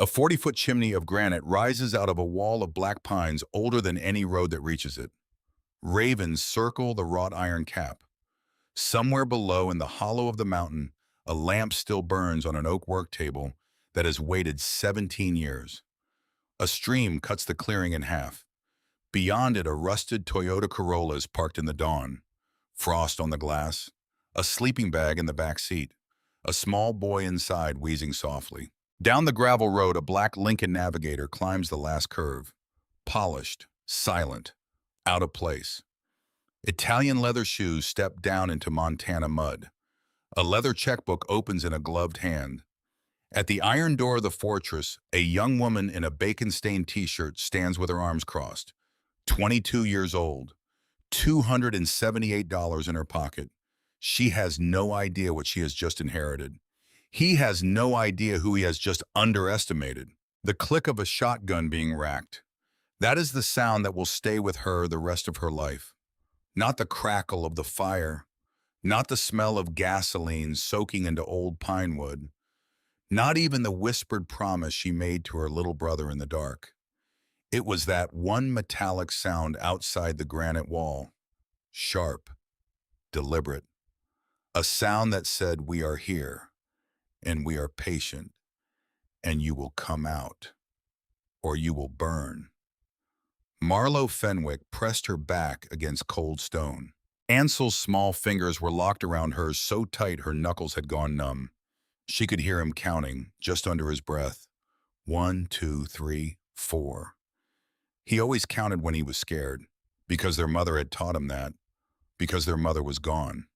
A 40-foot chimney of granite rises out of a wall of black pines older than any road that reaches it. Ravens circle the wrought iron cap. Somewhere below in the hollow of the mountain, a lamp still burns on an oak work table that has waited 17 years. A stream cuts the clearing in half. Beyond it, a rusted Toyota Corolla is parked in the dawn. Frost on the glass, a sleeping bag in the back seat, a small boy inside wheezing softly. Down the gravel road, a black Lincoln Navigator climbs the last curve. Polished, silent, out of place. Italian leather shoes step down into Montana mud. A leather checkbook opens in a gloved hand. At the iron door of the fortress, a young woman in a bacon-stained t-shirt stands with her arms crossed. 22 years old, $278 in her pocket. She has no idea what she has just inherited. He has no idea who he has just underestimated. The click of a shotgun being racked. That is the sound that will stay with her the rest of her life. Not the crackle of the fire, not the smell of gasoline soaking into old pine wood, not even the whispered promise she made to her little brother in the dark. It was that one metallic sound outside the granite wall. Sharp, deliberate. A sound that said, "We are here, and we are patient, and you will come out, or you will burn." Marlo Fenwick pressed her back against cold stone. Ansel's small fingers were locked around hers so tight her knuckles had gone numb. She could hear him counting, just under his breath. 1, 2, 3, 4. He always counted when he was scared, because their mother had taught him that, because their mother was gone.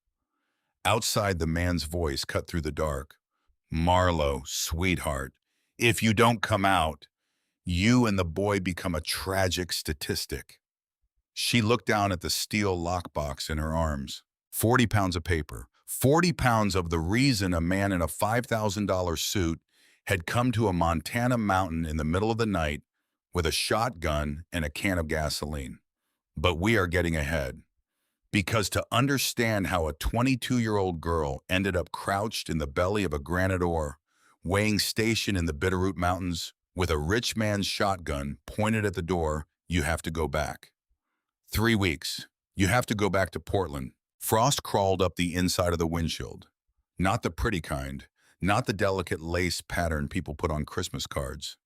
Outside, the man's voice cut through the dark. "Marlo, sweetheart, if you don't come out, you and the boy become a tragic statistic." She looked down at the steel lockbox in her arms. 40 pounds of paper. 40 pounds of the reason a man in a $5,000 suit had come to a Montana mountain in the middle of the night with a shotgun and a can of gasoline. But we are getting ahead. Because to understand how a 22-year-old girl ended up crouched in the belly of a granite ore, weighing station in the Bitterroot Mountains, with a rich man's shotgun pointed at the door, you have to go back. 3 weeks. You have to go back to Portland. Frost crawled up the inside of the windshield. Not the pretty kind, not the delicate lace pattern people put on Christmas cards.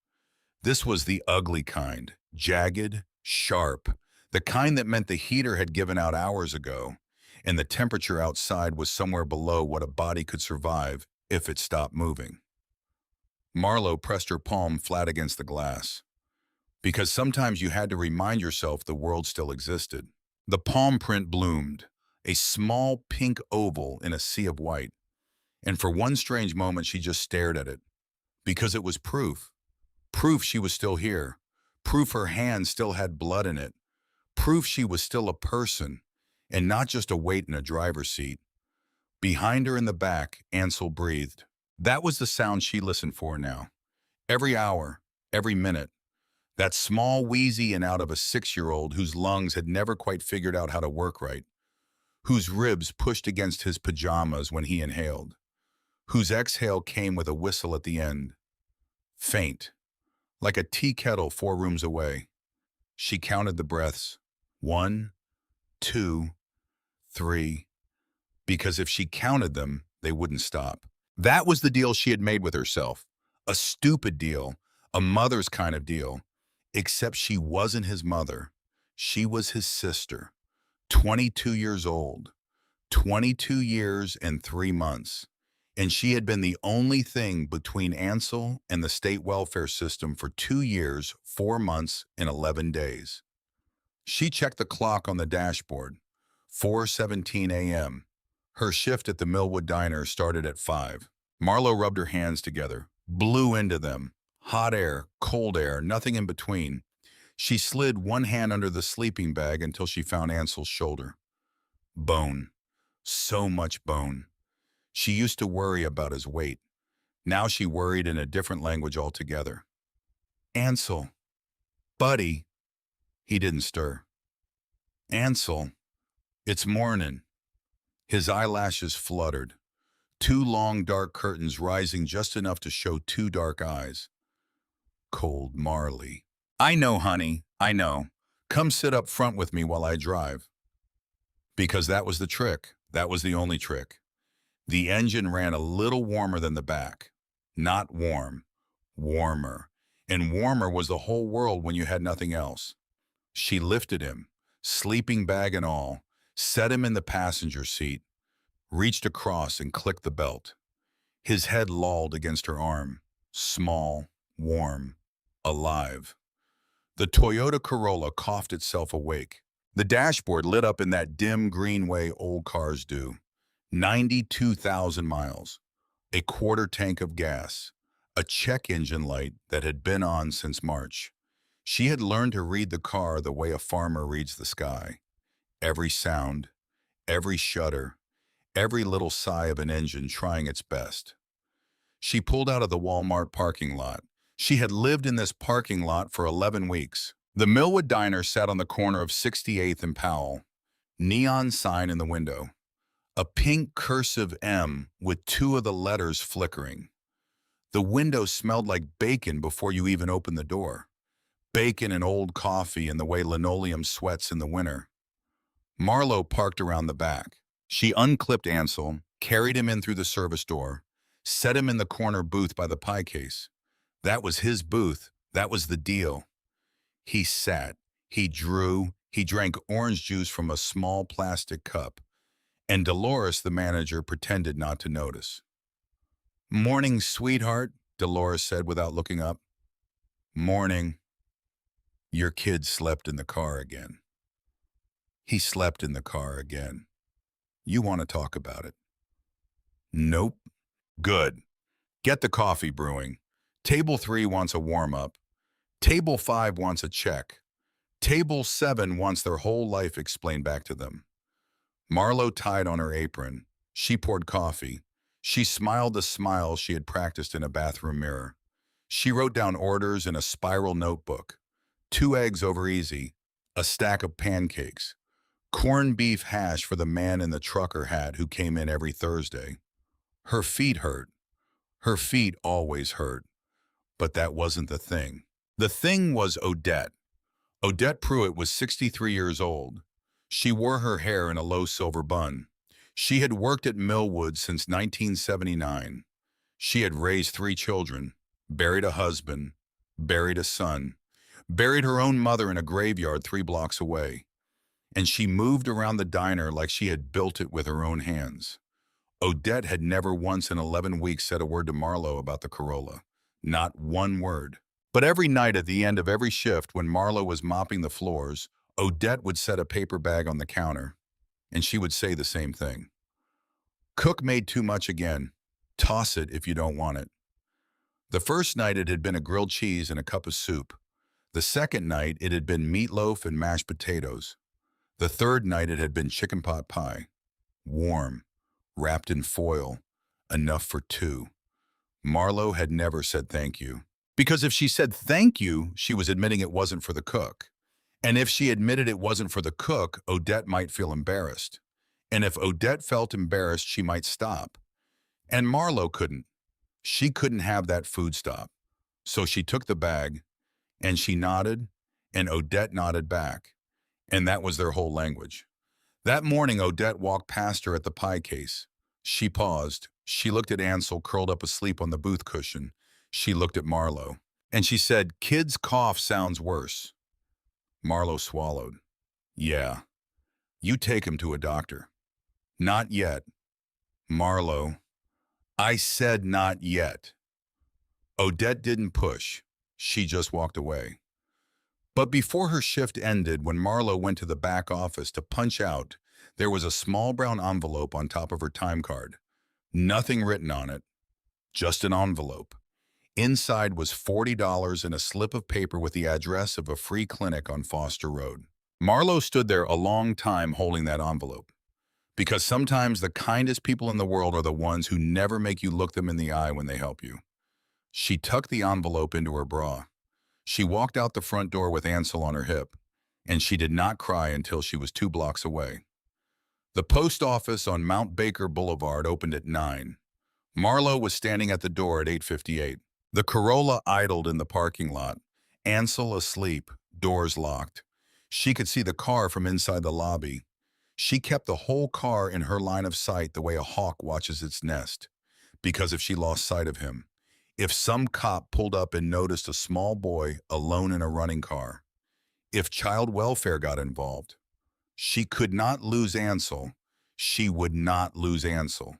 This was the ugly kind, jagged, sharp, the kind that meant the heater had given out hours ago, and the temperature outside was somewhere below what a body could survive if it stopped moving. Marlo pressed her palm flat against the glass. Because sometimes you had to remind yourself the world still existed. The palm print bloomed, a small pink oval in a sea of white. And for one strange moment, she just stared at it. Because it was proof. Proof she was still here. Proof her hand still had blood in it. Proof she was still a person, and not just a weight in a driver's seat. Behind her in the back, Ansel breathed. That was the sound she listened for now. Every hour, every minute. That small wheezy and out of a 6-year-old whose lungs had never quite figured out how to work right, whose ribs pushed against his pajamas when he inhaled, whose exhale came with a whistle at the end. Faint, like a tea kettle 4 rooms away. She counted the breaths. 1, 2, 3. Because if she counted them, they wouldn't stop. That was the deal she had made with herself. A stupid deal, a mother's kind of deal. Except she wasn't his mother. She was his sister. 22 years old. 22 years and 3 months. And she had been the only thing between Ansel and the state welfare system for 2 years, 4 months, and 11 days. She checked the clock on the dashboard. 4:17 a.m. Her shift at the Millwood Diner started at 5. Marlo rubbed her hands together, blew into them. Hot air, cold air, nothing in between. She slid one hand under the sleeping bag until she found Ansel's shoulder. Bone. So much bone. She used to worry about his weight. Now she worried in a different language altogether. Ansel. Buddy. He didn't stir. Ansel. It's morning. His eyelashes fluttered. 2 long dark curtains rising just enough to show 2 dark eyes. cold Marley. I know, honey, I know. Come sit up front with me while I drive. Because that was the trick. That was the only trick. The engine ran a little warmer than the back. Not warm, warmer. And warmer was the whole world when you had nothing else. She lifted him, sleeping bag and all, set him in the passenger seat, reached across and clicked the belt. His head lolled against her arm, small, warm, alive. The Toyota Corolla coughed itself awake. The dashboard lit up in that dim green way old cars do. 92,000 miles, a quarter tank of gas, a check engine light that had been on since March. She had learned to read the car the way a farmer reads the sky. Every sound, every shudder, every little sigh of an engine trying its best. She pulled out of the Walmart parking lot. She had lived in this parking lot for 11 weeks. The Millwood Diner sat on the corner of 68th and Powell. Neon sign in the window. A pink cursive M with two of the letters flickering. The window smelled like bacon before you even opened the door. Bacon and old coffee and the way linoleum sweats in the winter. Marlo parked around the back. She unclipped Ansel, carried him in through the service door, set him in the corner booth by the pie case. That was his booth. That was the deal. He sat, he drew, he drank orange juice from a small plastic cup, and Dolores, the manager, pretended not to notice. "Morning, sweetheart," Dolores said without looking up. "Morning. Your kid slept in the car again." "He slept in the car again. You want to talk about it?" "Nope." "Good. Get the coffee brewing. Table 3 wants a warm-up. Table 5 wants a check. Table 7 wants their whole life explained back to them." Marlo tied on her apron. She poured coffee. She smiled the smile she had practiced in a bathroom mirror. She wrote down orders in a spiral notebook. 2 eggs over easy, a stack of pancakes, corned beef hash for the man in the trucker hat who came in every Thursday. Her feet hurt. Her feet always hurt. But that wasn't the thing. The thing was Odette. Odette Pruitt was 63 years old. She wore her hair in a low silver bun. She had worked at Millwood since 1979. She had raised 3 children, buried a husband, buried a son, buried her own mother in a graveyard 3 blocks away. And she moved around the diner like she had built it with her own hands. Odette had never once in 11 weeks said a word to Marlo about the Corolla. Not one word. But every night at the end of every shift when Marlo was mopping the floors, Odette would set a paper bag on the counter, and she would say the same thing. "Cook made too much again. Toss it if you don't want it." The first night it had been a grilled cheese and a cup of soup. The second night it had been meatloaf and mashed potatoes. The third night it had been chicken pot pie. Warm, wrapped in foil, enough for 2. Marlo had never said thank you. Because if she said thank you, she was admitting it wasn't for the cook. And if she admitted it wasn't for the cook, Odette might feel embarrassed. And if Odette felt embarrassed, she might stop. And Marlo couldn't. She couldn't have that food stop. So she took the bag, and she nodded, and Odette nodded back. And that was their whole language. That morning, Odette walked past her at the pie case. She paused. She looked at Ansel curled up asleep on the booth cushion. She looked at Marlo. And she said, "Kid's cough sounds worse." Marlo swallowed. "Yeah. You take him to a doctor." "Not yet." "Marlo." "I said not yet." Odette didn't push. She just walked away. But before her shift ended, when Marlo went to the back office to punch out, there was a small brown envelope on top of her time card. Nothing written on it, just an envelope. Inside was $40 and a slip of paper with the address of a free clinic on Foster Road. Marlo stood there a long time holding that envelope. Because sometimes the kindest people in the world are the ones who never make you look them in the eye when they help you. She tucked the envelope into her bra. She walked out the front door with Ansel on her hip, and she did not cry until she was 2 blocks away. The post office on Mount Baker Boulevard opened at 9. Marlo was standing at the door at 8:58. The Corolla idled in the parking lot. Ansel asleep, doors locked. She could see the car from inside the lobby. She kept the whole car in her line of sight the way a hawk watches its nest. Because if she lost sight of him, if some cop pulled up and noticed a small boy alone in a running car, if child welfare got involved, she could not lose Ansel. She would not lose Ansel.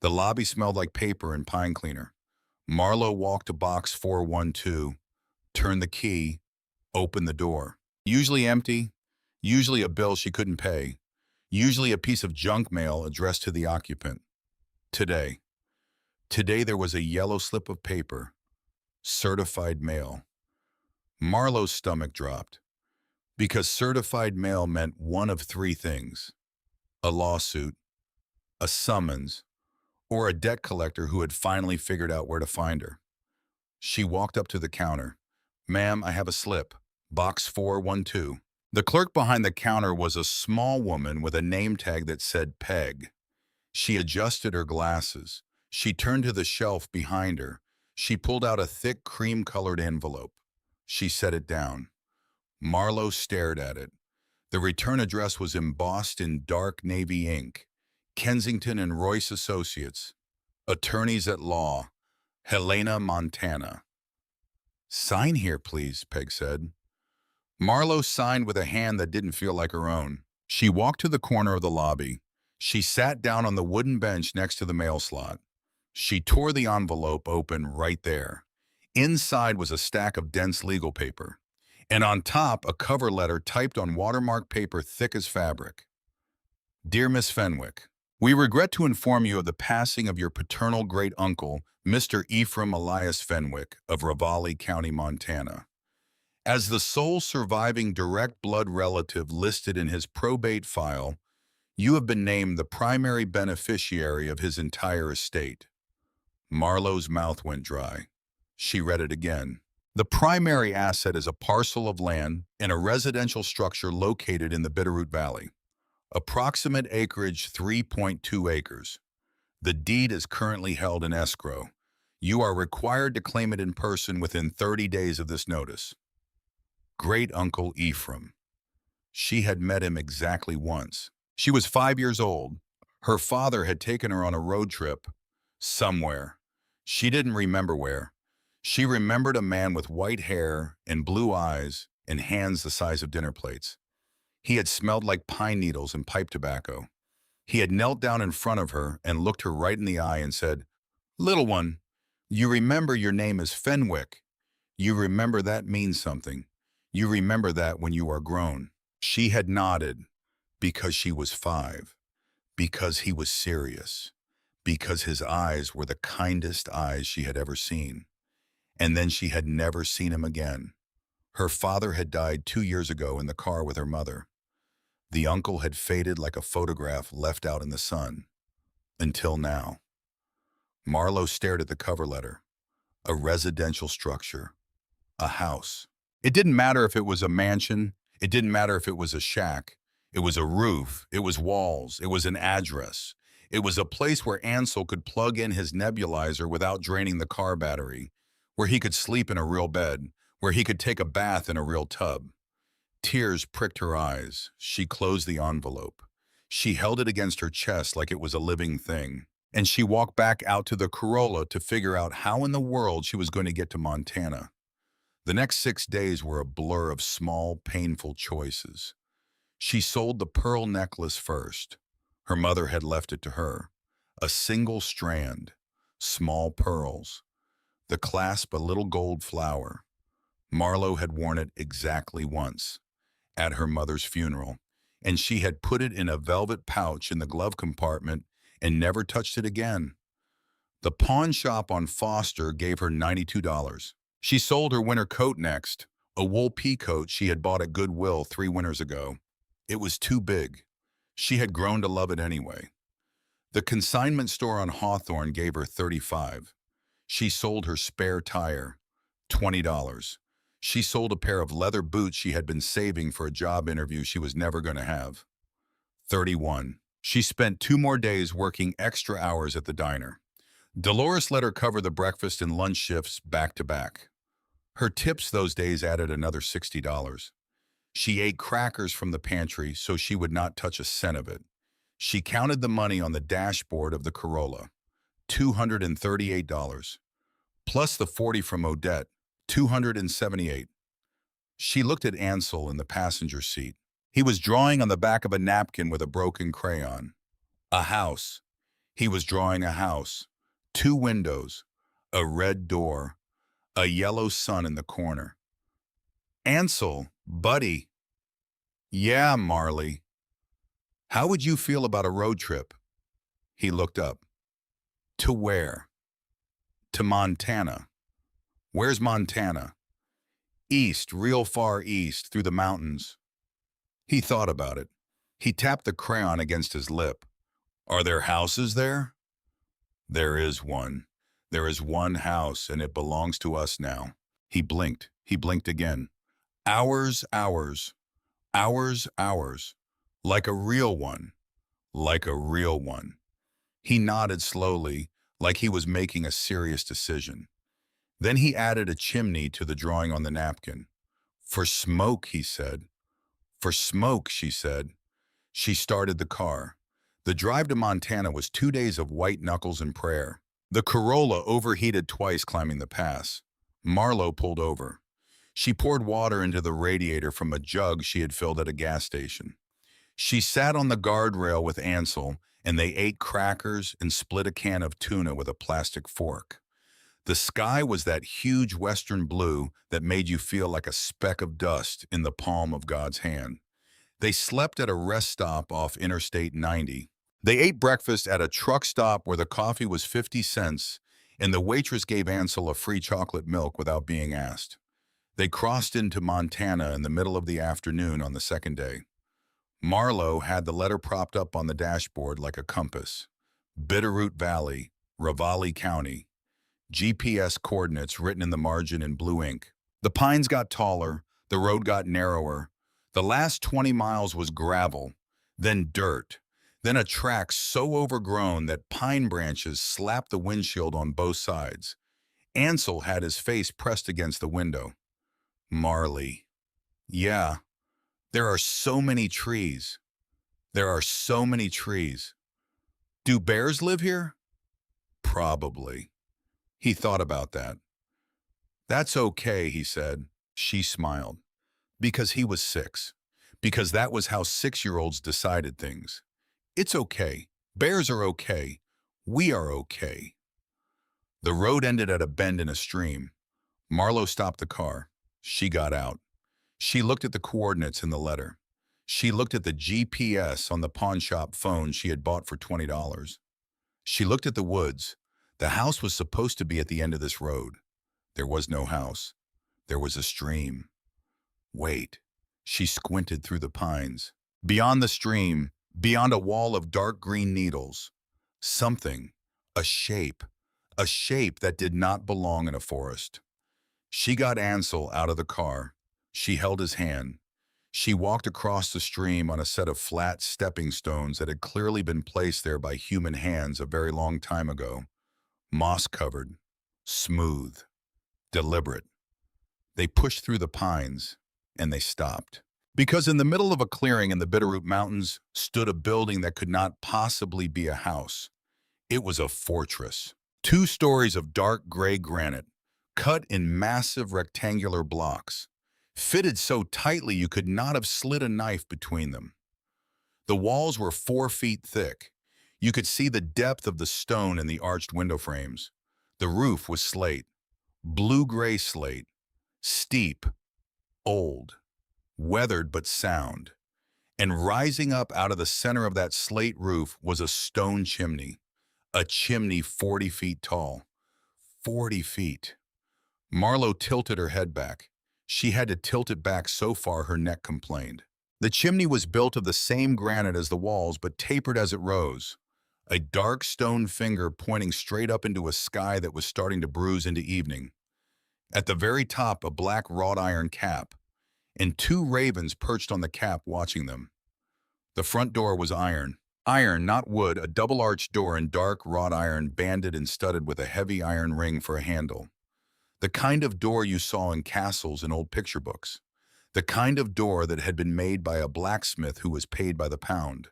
The lobby smelled like paper and pine cleaner. Marlowe walked to box 412, turned the key, opened the door. Usually empty, usually a bill she couldn't pay, usually a piece of junk mail addressed to the occupant. Today. Today there was a yellow slip of paper, certified mail. Marlowe's stomach dropped, because certified mail meant one of three things: a lawsuit, a summons, or a debt collector who had finally figured out where to find her. She walked up to the counter. "Ma'am, I have a slip. Box 412. The clerk behind the counter was a small woman with a name tag that said Peg. She adjusted her glasses. She turned to the shelf behind her. She pulled out a thick cream-colored envelope. She set it down. Marlowe stared at it. The return address was embossed in dark navy ink. Kensington and Royce Associates. Attorneys at law. Helena, Montana. "Sign here, please," Peg said. Marlowe signed with a hand that didn't feel like her own. She walked to the corner of the lobby. She sat down on the wooden bench next to the mail slot. She tore the envelope open right there. Inside was a stack of dense legal paper, and on top a cover letter typed on watermark paper thick as fabric. "Dear Miss Fenwick, we regret to inform you of the passing of your paternal great-uncle, Mr. Ephraim Elias Fenwick of Ravalli County, Montana. As the sole surviving direct blood relative listed in his probate file, you have been named the primary beneficiary of his entire estate." Marlowe's mouth went dry. She read it again. "The primary asset is a parcel of land in a residential structure located in the Bitterroot Valley. Approximate acreage 3.2 acres. The deed is currently held in escrow. You are required to claim it in person within 30 days of this notice. Great-uncle Ephraim." She had met him exactly once. She was 5 years old. Her father had taken her on a road trip somewhere. She didn't remember where. She remembered a man with white hair and blue eyes and hands the size of dinner plates. He had smelled like pine needles and pipe tobacco. He had knelt down in front of her and looked her right in the eye and said, "Little one, you remember your name is Fenwick. You remember that means something. You remember that when you are grown." She had nodded because she was 5, because he was serious, because his eyes were the kindest eyes she had ever seen. And then she had never seen him again. Her father had died 2 years ago in the car with her mother. The uncle had faded like a photograph left out in the sun. Until now. Marlowe stared at the cover letter. A residential structure. A house. It didn't matter if it was a mansion. It didn't matter if it was a shack. It was a roof. It was walls. It was an address. It was a place where Ansel could plug in his nebulizer without draining the car battery, where he could sleep in a real bed, where he could take a bath in a real tub. Tears pricked her eyes. She closed the envelope. She held it against her chest like it was a living thing. And she walked back out to the Corolla to figure out how in the world she was going to get to Montana. The next 6 days were a blur of small, painful choices. She sold the pearl necklace first. Her mother had left it to her. A single strand, small pearls. The clasp a little gold flower. Marlowe had worn it exactly once, at her mother's funeral, and she had put it in a velvet pouch in the glove compartment and never touched it again. The pawn shop on Foster gave her $92. She sold her winter coat next, a wool pea coat she had bought at Goodwill 3 winters ago. It was too big. She had grown to love it anyway. The consignment store on Hawthorne gave her $35. She sold her spare tire, $20. She sold a pair of leather boots she had been saving for a job interview she was never going to have. $31. She spent 2 more days working extra hours at the diner. Dolores let her cover the breakfast and lunch shifts back to back. Her tips those days added another $60. She ate crackers from the pantry so she would not touch a cent of it. She counted the money on the dashboard of the Corolla, $238, plus the 40 from Odette, 278. She looked at Ansel in the passenger seat. He was drawing on the back of a napkin with a broken crayon. A house. He was drawing a house. 2 windows. A red door. A yellow sun in the corner. Ansel, buddy. Yeah, Marley. How would you feel about a road trip? He looked up. To where? To Montana. Where's Montana? East, real far east, through the mountains. He thought about it. He tapped the crayon against his lip. Are there houses there? There is one. There is one house, and it belongs to us now. He blinked. He blinked again. Hours, hours. Hours, hours. Like a real one. Like a real one. He nodded slowly, like he was making a serious decision. Then he added a chimney to the drawing on the napkin. For smoke, he said. For smoke, she said. She started the car. The drive to Montana was 2 days of white knuckles and prayer. The Corolla overheated twice climbing the pass. Marlo pulled over. She poured water into the radiator from a jug she had filled at a gas station. She sat on the guardrail with Ansel, and they ate crackers and split a can of tuna with a plastic fork. The sky was that huge western blue that made you feel like a speck of dust in the palm of God's hand. They slept at a rest stop off Interstate 90. They ate breakfast at a truck stop where the coffee was 50 cents, and the waitress gave Ansel a free chocolate milk without being asked. They crossed into Montana in the middle of the afternoon on the second day. Marlo had the letter propped up on the dashboard like a compass. Bitterroot Valley, Ravalli County. GPS coordinates written in the margin in blue ink. The pines got taller, the road got narrower. The last 20 miles was gravel, then dirt, then a track so overgrown that pine branches slapped the windshield on both sides. Ansel had his face pressed against the window. Marley. Yeah, there are so many trees. There are so many trees. Do bears live here? Probably. He thought about that. That's okay, he said. She smiled. Because he was 6. Because that was how 6-year-olds decided things. It's okay. Bears are okay. We are okay. The road ended at a bend in a stream. Marlo stopped the car. She got out. She looked at the coordinates in the letter. She looked at the GPS on the pawn shop phone she had bought for $20. She looked at the woods. The house was supposed to be at the end of this road. There was no house. There was a stream. Wait. She squinted through the pines. Beyond the stream, beyond a wall of dark green needles, something, a shape that did not belong in a forest. She got Ansel out of the car. She held his hand. She walked across the stream on a set of flat stepping stones that had clearly been placed there by human hands a very long time ago. Moss-covered, smooth, deliberate. They pushed through the pines, and they stopped. Because in the middle of a clearing in the Bitterroot Mountains stood a building that could not possibly be a house. It was a fortress. 2 stories of dark gray granite, cut in massive rectangular blocks, fitted so tightly you could not have slid a knife between them. The walls were 4 feet thick. You could see the depth of the stone in the arched window frames. The roof was slate, blue-gray slate, steep, old, weathered but sound. And rising up out of the center of that slate roof was a stone chimney, a chimney 40 feet tall. 40 feet. Marlo tilted her head back. She had to tilt it back so far her neck complained. The chimney was built of the same granite as the walls, but tapered as it rose. A dark stone finger pointing straight up into a sky that was starting to bruise into evening. At the very top, a black wrought iron cap, and 2 ravens perched on the cap watching them. The front door was iron, Iron, not wood, a double-arched door in dark wrought iron banded and studded with a heavy iron ring for a handle. The kind of door you saw in castles and old picture books. The kind of door that had been made by a blacksmith who was paid by the pound.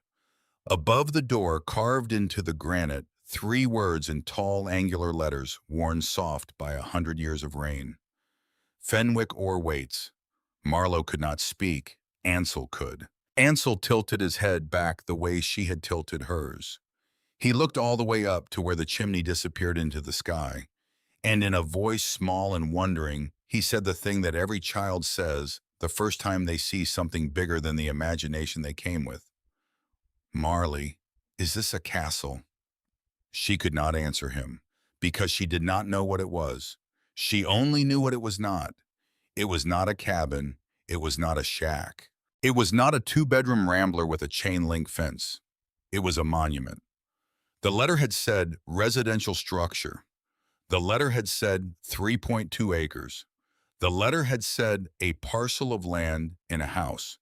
Above the door, carved into the granite, three words in tall, angular letters, worn soft by 100 years of rain. Fenwick or waits. Marlowe could not speak. Ansel could. Ansel tilted his head back the way she had tilted hers. He looked all the way up to where the chimney disappeared into the sky, and in a voice small and wondering, he said the thing that every child says the first time they see something bigger than the imagination they came with. Marley, is this a castle? She could not answer him, because she did not know what it was. She only knew what it was not. It was not a cabin. It was not a shack. It was not a two-bedroom rambler with a chain-link fence. It was a monument. The letter had said residential structure. The letter had said 3.2 acres. The letter had said a parcel of land in a house.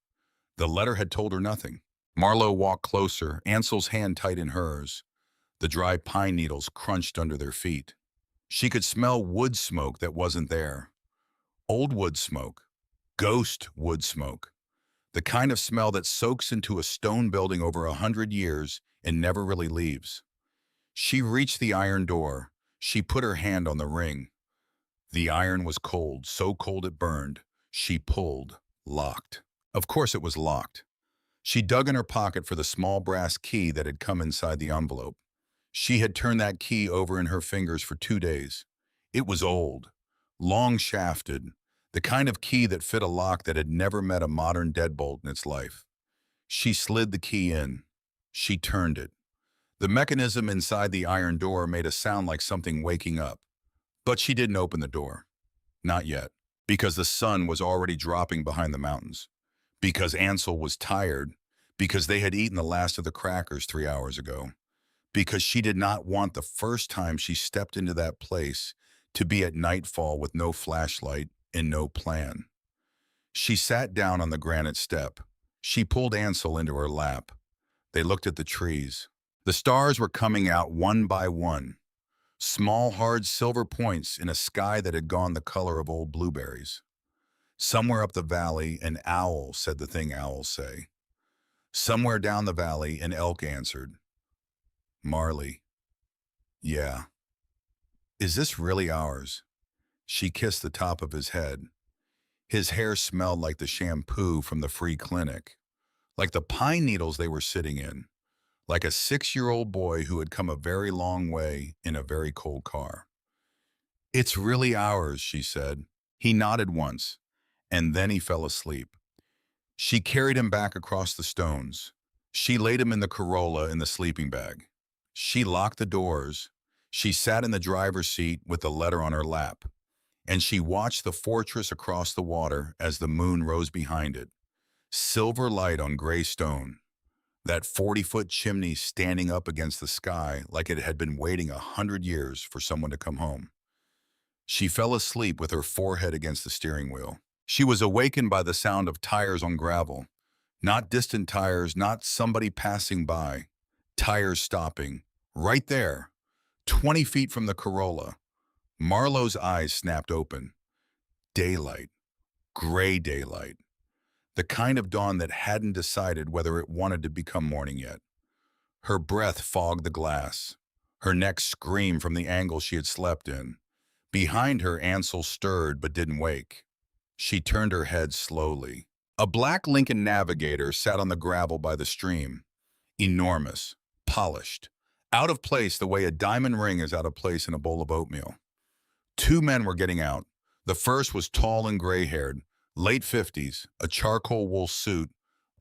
The letter had told her nothing. Marlowe walked closer, Ansel's hand tight in hers. The dry pine needles crunched under their feet. She could smell wood smoke that wasn't there. Old wood smoke. Ghost wood smoke. The kind of smell that soaks into a stone building over 100 years and never really leaves. She reached the iron door. She put her hand on the ring. The iron was cold, so cold it burned. She pulled, locked. Of course it was locked. She dug in her pocket for the small brass key that had come inside the envelope. She had turned that key over in her fingers for 2 days. It was old, long-shafted, the kind of key that fit a lock that had never met a modern deadbolt in its life. She slid the key in. She turned it. The mechanism inside the iron door made a sound like something waking up. But she didn't open the door. Not yet. Because the sun was already dropping behind the mountains. Because Ansel was tired. Because they had eaten the last of the crackers 3 hours ago. Because she did not want the first time she stepped into that place to be at nightfall with no flashlight and no plan. She sat down on the granite step. She pulled Ansel into her lap. They looked at the trees. The stars were coming out one by one. Small, hard silver points in a sky that had gone the color of old blueberries. Somewhere up the valley, an owl said the thing owls say. Somewhere down the valley, an elk answered. Marley. Yeah. Is this really ours? She kissed the top of his head. His hair smelled like the shampoo from the free clinic, like the pine needles they were sitting in, like a 6-year-old boy who had come a very long way in a very cold car. It's really ours, she said. He nodded once, and then he fell asleep. She carried him back across the stones. She laid him in the Corolla in the sleeping bag. She locked the doors. She sat in the driver's seat with the letter on her lap, and she watched the fortress across the water as the moon rose behind it. Silver light on gray stone. That 40-foot chimney standing up against the sky like it had been waiting 100 years for someone to come home. She fell asleep with her forehead against the steering wheel. She was awakened by the sound of tires on gravel. Not distant tires, not somebody passing by. Tires stopping. Right there. 20 feet from the Corolla. Marlowe's eyes snapped open. Daylight. Gray daylight. The kind of dawn that hadn't decided whether it wanted to become morning yet. Her breath fogged the glass. Her neck screamed from the angle she had slept in. Behind her, Ansel stirred but didn't wake. She turned her head slowly. A black Lincoln Navigator sat on the gravel by the stream. Enormous, polished, out of place the way a diamond ring is out of place in a bowl of oatmeal. 2 men were getting out. The first was tall and gray-haired, late 50s, a charcoal wool suit,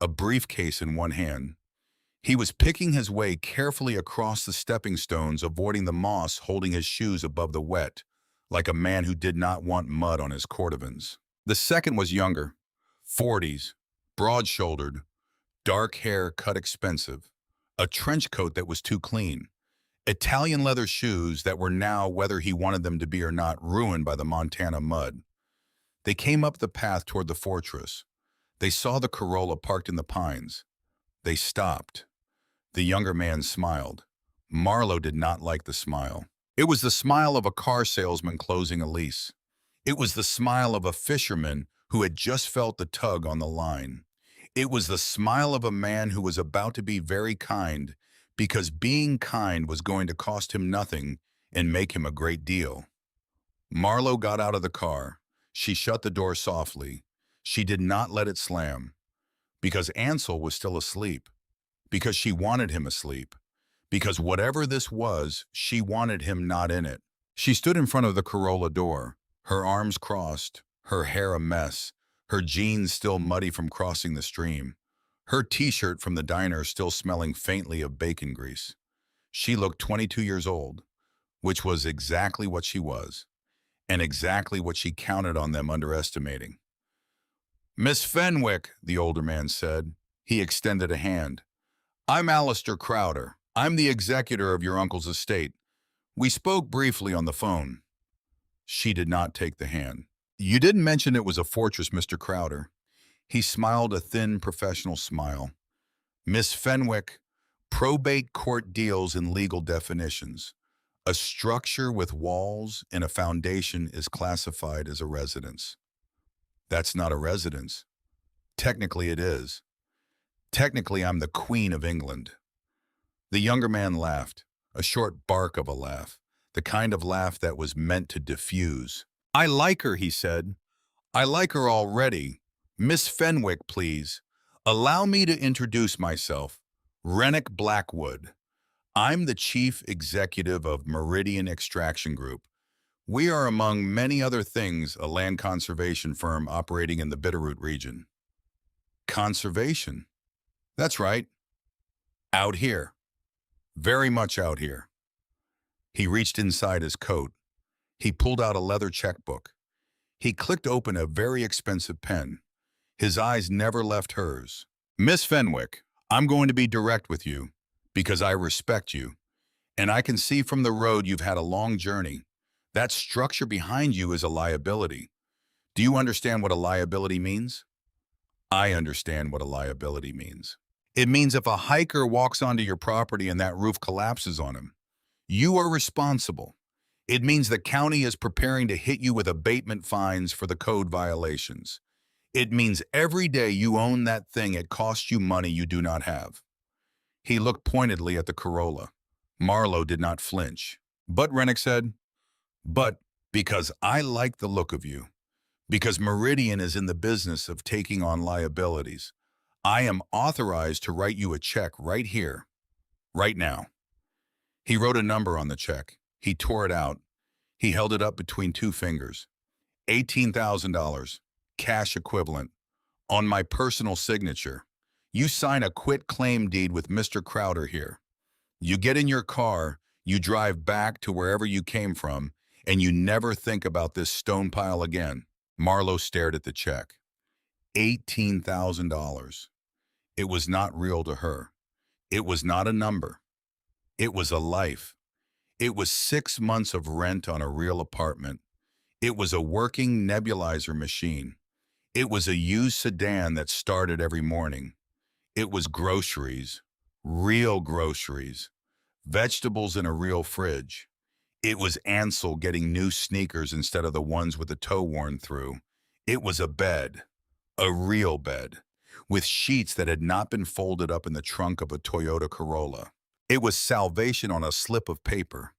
a briefcase in one hand. He was picking his way carefully across the stepping stones, avoiding the moss, holding his shoes above the wet, like a man who did not want mud on his cordovans. The second was younger, 40s, broad-shouldered, dark hair cut expensive, a trench coat that was too clean, Italian leather shoes that were now, whether he wanted them to be or not, ruined by the Montana mud. They came up the path toward the fortress. They saw the Corolla parked in the pines. They stopped. The younger man smiled. Marlowe did not like the smile. It was the smile of a car salesman closing a lease. It was the smile of a fisherman who had just felt the tug on the line. It was the smile of a man who was about to be very kind because being kind was going to cost him nothing and make him a great deal. Marlowe got out of the car. She shut the door softly. She did not let it slam because Ansel was still asleep, because she wanted him asleep, because whatever this was, she wanted him not in it. She stood in front of the Corolla door, her arms crossed, her hair a mess, her jeans still muddy from crossing the stream, her t-shirt from the diner still smelling faintly of bacon grease. She looked 22 years old, which was exactly what she was, and exactly what she counted on them underestimating. "Miss Fenwick," the older man said. He extended a hand. "I'm Alistair Crowder. I'm the executor of your uncle's estate. We spoke briefly on the phone." She did not take the hand. "You didn't mention it was a fortress, Mr. Crowder." He smiled a thin, professional smile. "Miss Fenwick, probate court deals in legal definitions. A structure with walls and a foundation is classified as a residence." "That's not a residence." "Technically it is. Technically I'm the Queen of England." The younger man laughed, a short bark of a laugh, the kind of laugh that was meant to diffuse. "I like her," he said. "I like her already. Miss Fenwick, please. Allow me to introduce myself. Rennick Blackwood. I'm the chief executive of Meridian Extraction Group. We are, among many other things, a land conservation firm operating in the Bitterroot region." "Conservation?" "That's right. Out here. Very much out here." He reached inside his coat. He pulled out a leather checkbook. He clicked open a very expensive pen. His eyes never left hers. "Miss Fenwick, I'm going to be direct with you, because I respect you. And I can see from the road you've had a long journey. That structure behind you is a liability. Do you understand what a liability means?" "I understand what a liability means. It means if a hiker walks onto your property and that roof collapses on him, you are responsible. It means the county is preparing to hit you with abatement fines for the code violations. It means every day you own that thing, it costs you money you do not have." He looked pointedly at the Corolla. Marlowe did not flinch. "But," Rennick said, "but because I like the look of you, because Meridian is in the business of taking on liabilities, I am authorized to write you a check right here, right now." He wrote a number on the check. He tore it out. He held it up between two fingers. $18,000, cash equivalent, on my personal signature. You sign a quit-claim deed with Mr. Crowder here. You get in your car, you drive back to wherever you came from, and you never think about this stone pile again." Marlowe stared at the check. $18,000. It was not real to her. It was not a number. It was a life. It was 6 months of rent on a real apartment. It was a working nebulizer machine. It was a used sedan that started every morning. It was groceries, real groceries, vegetables in a real fridge. It was Ansel getting new sneakers instead of the ones with the toe worn through. It was a bed, a real bed, with sheets that had not been folded up in the trunk of a Toyota Corolla. It was salvation on a slip of paper.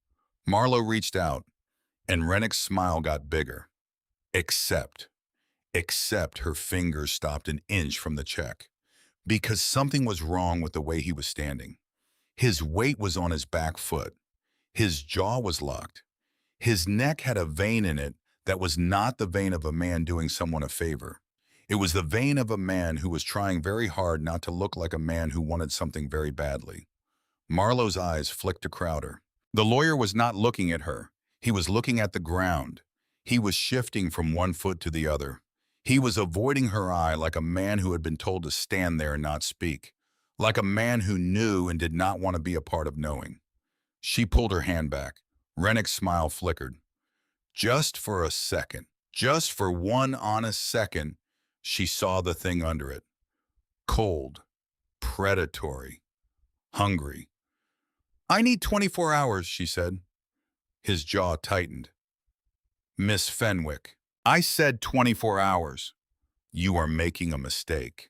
Marlowe reached out, and Rennick's smile got bigger. Except her fingers stopped an inch from the check, because something was wrong with the way he was standing. His weight was on his back foot. His jaw was locked. His neck had a vein in it that was not the vein of a man doing someone a favor. It was the vein of a man who was trying very hard not to look like a man who wanted something very badly. Marlowe's eyes flicked to Crowder. The lawyer was not looking at her. He was looking at the ground. He was shifting from one foot to the other. He was avoiding her eye like a man who had been told to stand there and not speak, like a man who knew and did not want to be a part of knowing. She pulled her hand back. Rennick's smile flickered. Just for a second, just for one honest second, she saw the thing under it. Cold, predatory, hungry. I need 24 hours, she said. His jaw tightened. Miss Fenwick, I said 24 hours. You are making a mistake.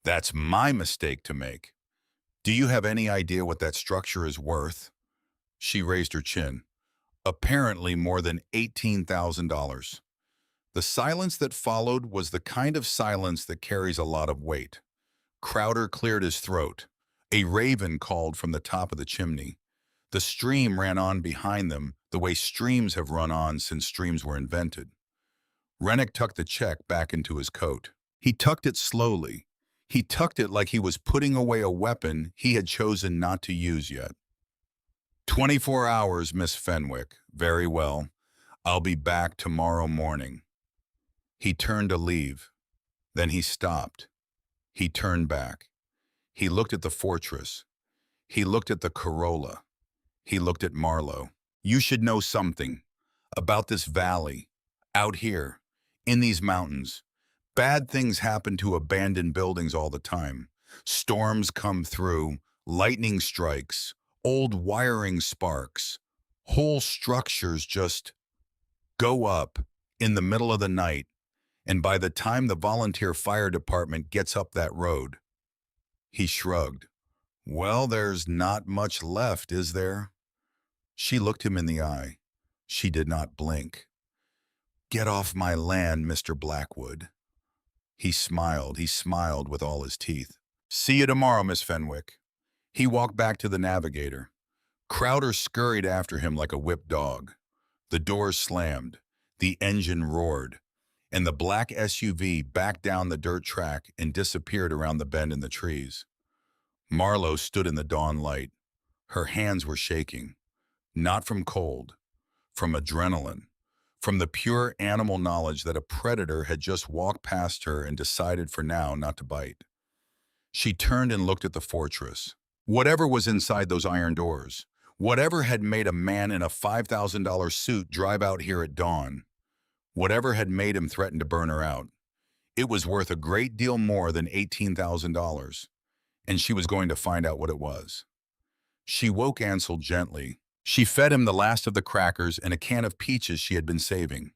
That's my mistake to make. Do you have any idea what that structure is worth? She raised her chin. Apparently more than $18,000. The silence that followed was the kind of silence that carries a lot of weight. Crowder cleared his throat. A raven called from the top of the chimney. The stream ran on behind them the way streams have run on since streams were invented. Rennick tucked the check back into his coat. He tucked it slowly. He tucked it like he was putting away a weapon he had chosen not to use yet. 24 hours, Miss Fenwick. Very well. I'll be back tomorrow morning. He turned to leave. Then he stopped. He turned back. He looked at the fortress. He looked at the Corolla. He looked at Marlowe. You should know something about this valley, out here, in these mountains. Bad things happen to abandoned buildings all the time. Storms come through, lightning strikes, old wiring sparks. Whole structures just go up in the middle of the night, and by the time the volunteer fire department gets up that road, he shrugged. Well, there's not much left, is there? She looked him in the eye. She did not blink. Get off my land, Mr. Blackwood. He smiled with all his teeth. See you tomorrow, Miss Fenwick. He walked back to the navigator. Crowder scurried after him like a whipped dog. The doors slammed, the engine roared, and the black SUV backed down the dirt track and disappeared around the bend in the trees. Marlowe stood in the dawn light. Her hands were shaking, not from cold, from adrenaline, from the pure animal knowledge that a predator had just walked past her and decided for now not to bite. She turned and looked at the fortress. Whatever was inside those iron doors, whatever had made a man in a $5,000 suit drive out here at dawn, whatever had made him threaten to burn her out, it was worth a great deal more than $18,000, and she was going to find out what it was. She woke Ansel gently. She fed him the last of the crackers and a can of peaches she had been saving.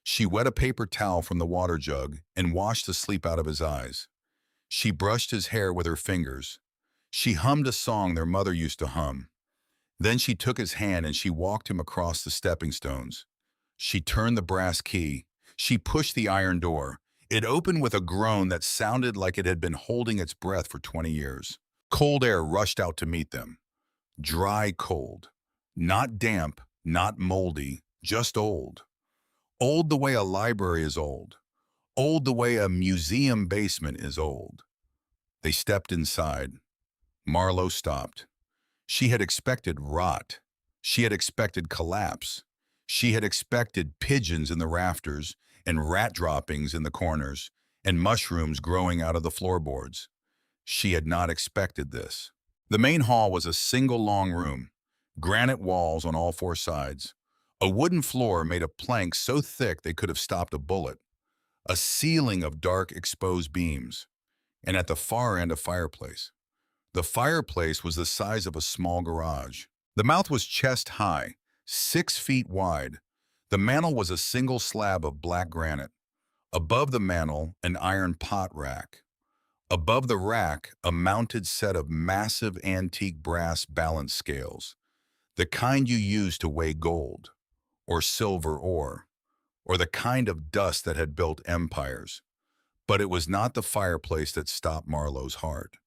She wet a paper towel from the water jug and washed the sleep out of his eyes. She brushed his hair with her fingers. She hummed a song their mother used to hum. Then she took his hand and she walked him across the stepping stones. She turned the brass key. She pushed the iron door. It opened with a groan that sounded like it had been holding its breath for 20 years. Cold air rushed out to meet them. Dry cold. Not damp, not moldy, just old. Old the way a library is old. Old the way a museum basement is old. They stepped inside. Marlowe stopped. She had expected rot. She had expected collapse. She had expected pigeons in the rafters and rat droppings in the corners and mushrooms growing out of the floorboards. She had not expected this. The main hall was a single long room. Granite walls on all four sides, a wooden floor made of planks so thick they could have stopped a bullet, a ceiling of dark exposed beams, and at the far end a fireplace. The fireplace was the size of a small garage. The mouth was chest high, 6 feet wide. The mantel was a single slab of black granite. Above the mantel, an iron pot rack. Above the rack, a mounted set of massive antique brass balance scales. The kind you use to weigh gold, or silver ore, or the kind of dust that had built empires. But it was not the fireplace that stopped Marlowe's heart.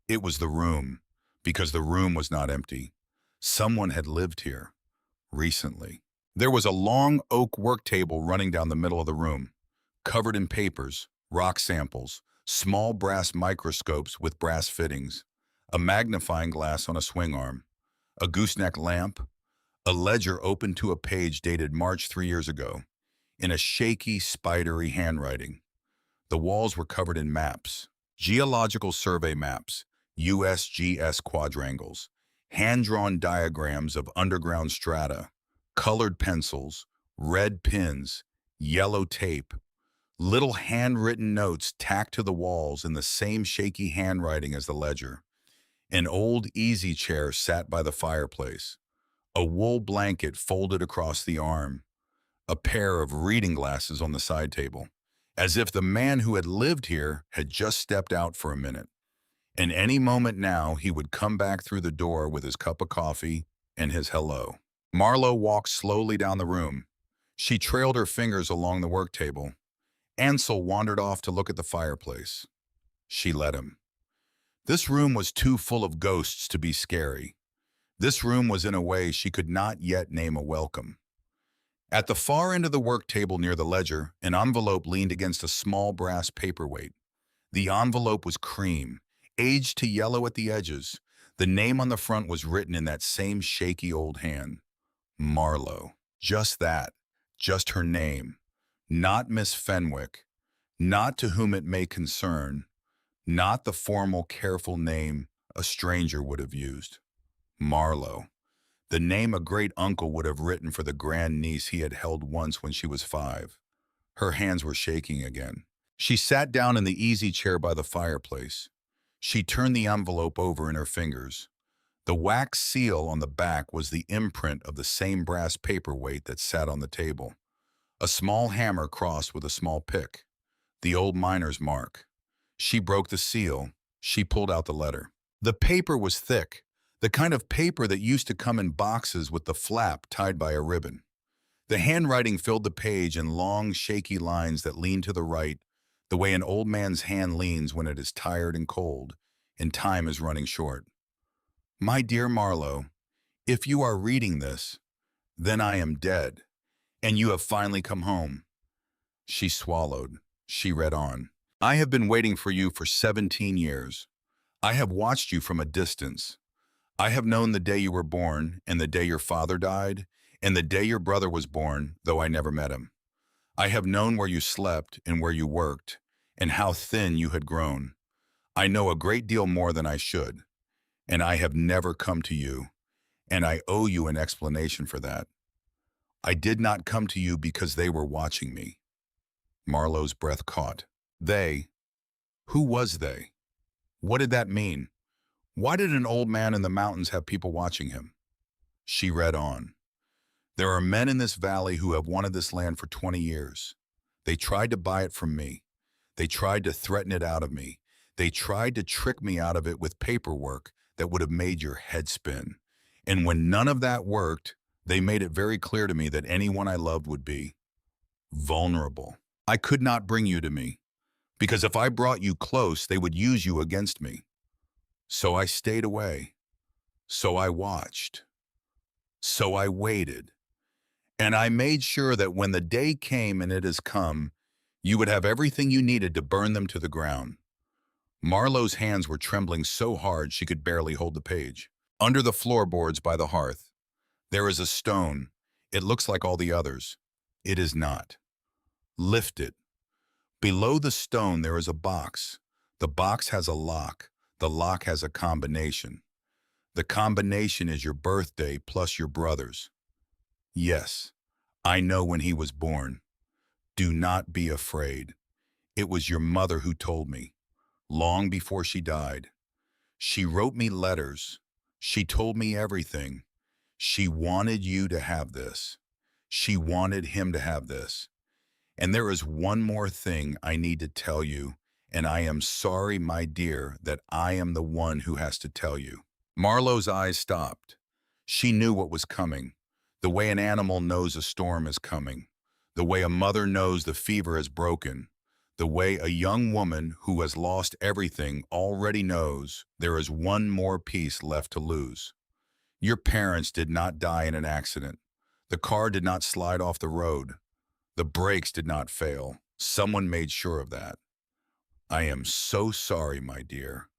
It was the room, because the room was not empty. Someone had lived here, recently. There was a long oak work table running down the middle of the room, covered in papers, rock samples, small brass microscopes with brass fittings, a magnifying glass on a swing arm, a gooseneck lamp, a ledger open to a page dated March 3 years ago, in a shaky, spidery handwriting. The walls were covered in maps, geological survey maps, USGS quadrangles, hand-drawn diagrams of underground strata, colored pencils, red pins, yellow tape, little handwritten notes tacked to the walls in the same shaky handwriting as the ledger. An old easy chair sat by the fireplace, a wool blanket folded across the arm, a pair of reading glasses on the side table, as if the man who had lived here had just stepped out for a minute. And any moment now, he would come back through the door with his cup of coffee and his hello. Marlo walked slowly down the room. She trailed her fingers along the work table. Ansel wandered off to look at the fireplace. She let him. This room was too full of ghosts to be scary. This room was in a way she could not yet name a welcome. At the far end of the work table near the ledger, an envelope leaned against a small brass paperweight. The envelope was cream, aged to yellow at the edges. The name on the front was written in that same shaky old hand. Marlo. Just that. Just her name. Not Miss Fenwick. Not to whom it may concern. Not the formal, careful name a stranger would have used. Marlo. The name a great-uncle would have written for the grandniece he had held once when she was 5. Her hands were shaking again. She sat down in the easy chair by the fireplace. She turned the envelope over in her fingers. The wax seal on the back was the imprint of the same brass paperweight that sat on the table. A small hammer crossed with a small pick. The old miner's mark. She broke the seal. She pulled out the letter. The paper was thick, the kind of paper that used to come in boxes with the flap tied by a ribbon. The handwriting filled the page in long, shaky lines that leaned to the right, the way an old man's hand leans when it is tired and cold, and time is running short. My dear Marlo, if you are reading this, then I am dead, and you have finally come home. She swallowed. She read on. I have been waiting for you for 17 years. I have watched you from a distance. I have known the day you were born, and the day your father died, and the day your brother was born, though I never met him. I have known where you slept and where you worked, and how thin you had grown. I know a great deal more than I should, and I have never come to you, and I owe you an explanation for that. I did not come to you because they were watching me. Marlo's breath caught. They? Who was they? What did that mean? Why did an old man in the mountains have people watching him? She read on. There are men in this valley who have wanted this land for 20 years. They tried to buy it from me. They tried to threaten it out of me. They tried to trick me out of it with paperwork that would have made your head spin. And when none of that worked, they made it very clear to me that anyone I loved would be vulnerable. I could not bring you to me, because if I brought you close, they would use you against me. So I stayed away. So I watched. So I waited. And I made sure that when the day came, and it has come, you would have everything you needed to burn them to the ground. Marlo's hands were trembling so hard she could barely hold the page. Under the floorboards by the hearth, there is a stone. It looks like all the others. It is not. Lift it. Below the stone there is a box. The box has a lock. The lock has a combination. The combination is your birthday plus your brother's. Yes, I know when he was born. Do not be afraid. It was your mother who told me, long before she died. She wrote me letters. She told me everything. She wanted you to have this. She wanted him to have this. And there is one more thing I need to tell you, and I am sorry, my dear, that I am the one who has to tell you. Marlo's eyes stopped. She knew what was coming, the way an animal knows a storm is coming, the way a mother knows the fever has broken, the way a young woman who has lost everything already knows there is one more piece left to lose. Your parents did not die in an accident. The car did not slide off the road. The brakes did not fail. Someone made sure of that. I am so sorry, my dear.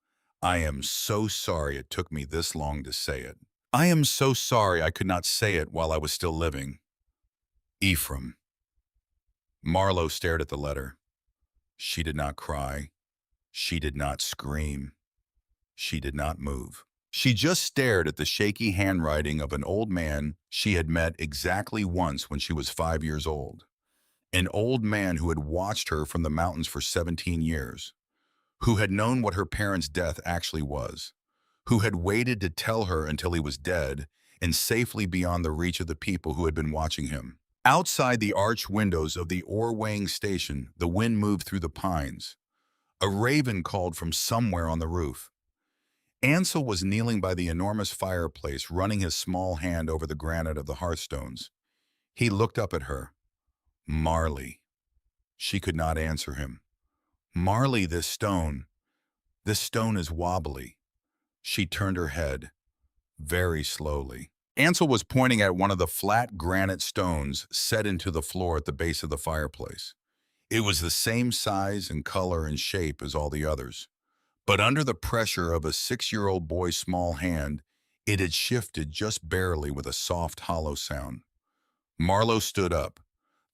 I am so sorry it took me this long to say it. I am so sorry I could not say it while I was still living. Ephraim. Marlo stared at the letter. She did not cry. She did not scream. She did not move. She just stared at the shaky handwriting of an old man she had met exactly once when she was 5 years old. An old man who had watched her from the mountains for 17 years, who had known what her parents' death actually was, who had waited to tell her until he was dead and safely beyond the reach of the people who had been watching him. Outside the arched windows of the ore-weighing station, the wind moved through the pines. A raven called from somewhere on the roof. Ansel was kneeling by the enormous fireplace, running his small hand over the granite of the hearthstones. He looked up at her. Marley. She could not answer him. Marley, this stone is wobbly. She turned her head, very slowly. Ansel was pointing at one of the flat granite stones set into the floor at the base of the fireplace. It was the same size and color and shape as all the others. But under the pressure of a 6-year-old boy's small hand, it had shifted just barely with a soft, hollow sound. Marlo stood up.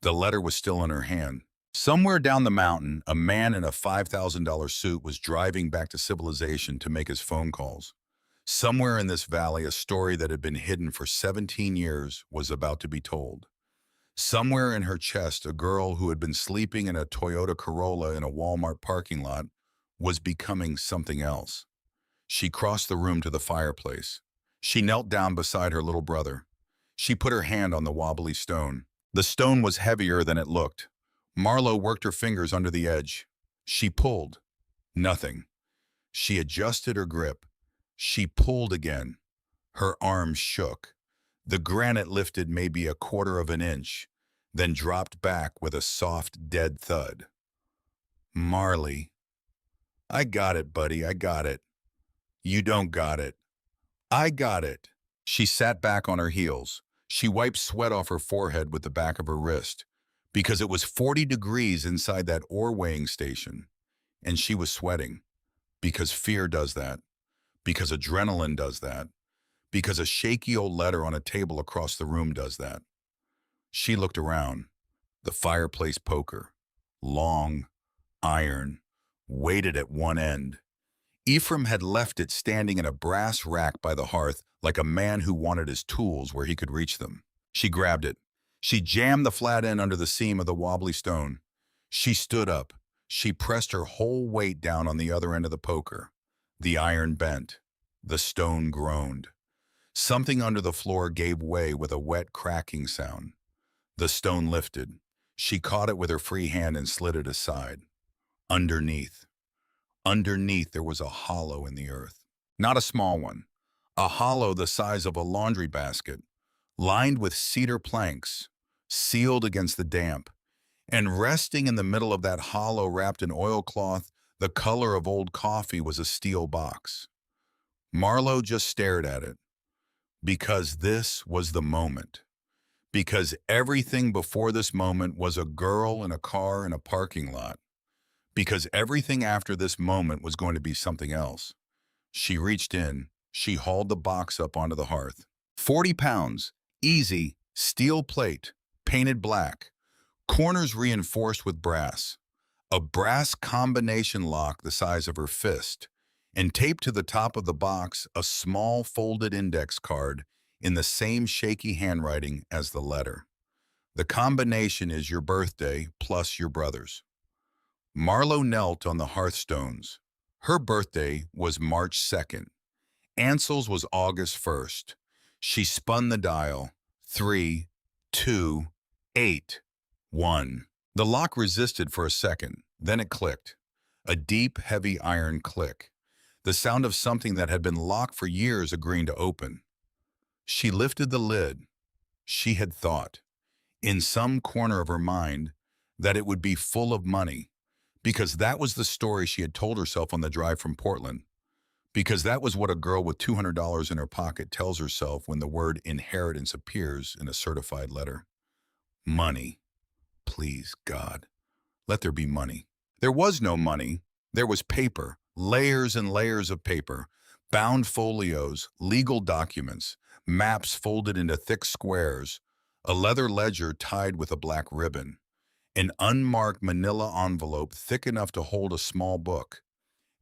The letter was still in her hand. Somewhere down the mountain, a man in a $5,000 suit was driving back to civilization to make his phone calls. Somewhere in this valley, a story that had been hidden for 17 years was about to be told. Somewhere in her chest, a girl who had been sleeping in a Toyota Corolla in a Walmart parking lot was becoming something else. She crossed the room to the fireplace. She knelt down beside her little brother. She put her hand on the wobbly stone. The stone was heavier than it looked. Marlo worked her fingers under the edge. She pulled. Nothing. She adjusted her grip. She pulled again. Her arms shook. The granite lifted maybe 1/4 of an inch, then dropped back with a soft, dead thud. Marley. I got it, buddy, I got it. You don't got it. I got it. She sat back on her heels. She wiped sweat off her forehead with the back of her wrist, because it was 40 degrees inside that ore-weighing station, and she was sweating, because fear does that, because adrenaline does that, because a shaky old letter on a table across the room does that. She looked around. The fireplace poker, long, iron, weighted at one end. Ephraim had left it standing in a brass rack by the hearth like a man who wanted his tools where he could reach them. She grabbed it. She jammed the flat end under the seam of the wobbly stone. She stood up. She pressed her whole weight down on the other end of the poker. The iron bent. The stone groaned. Something under the floor gave way with a wet cracking sound. The stone lifted. She caught it with her free hand and slid it aside. Underneath there was a hollow in the earth. Not a small one. A hollow the size of a laundry basket, lined with cedar planks, sealed against the damp. And resting in the middle of that hollow wrapped in oilcloth, the color of old coffee, was a steel box. Marlo just stared at it. Because this was the moment. Because everything before this moment was a girl in a car in a parking lot. Because everything after this moment was going to be something else. She reached in. She hauled the box up onto the hearth. 40 pounds, easy, steel plate, painted black, corners reinforced with brass, a brass combination lock the size of her fist, and taped to the top of the box a small folded index card in the same shaky handwriting as the letter. The combination is your birthday plus your brother's. Marlo knelt on the hearthstones. Her birthday was March 2nd. Ansel's was August 1st. She spun the dial. 3, 2, 8, 1. The lock resisted for a second. Then it clicked. A deep, heavy iron click. The sound of something that had been locked for years agreeing to open. She lifted the lid. She had thought, in some corner of her mind, that it would be full of money, because that was the story she had told herself on the drive from Portland, because that was what a girl with $200 in her pocket tells herself when the word inheritance appears in a certified letter. Money. Please, God, let there be money. There was no money. There was paper, layers and layers of paper, bound folios, legal documents, maps folded into thick squares, a leather ledger tied with a black ribbon, an unmarked manila envelope thick enough to hold a small book,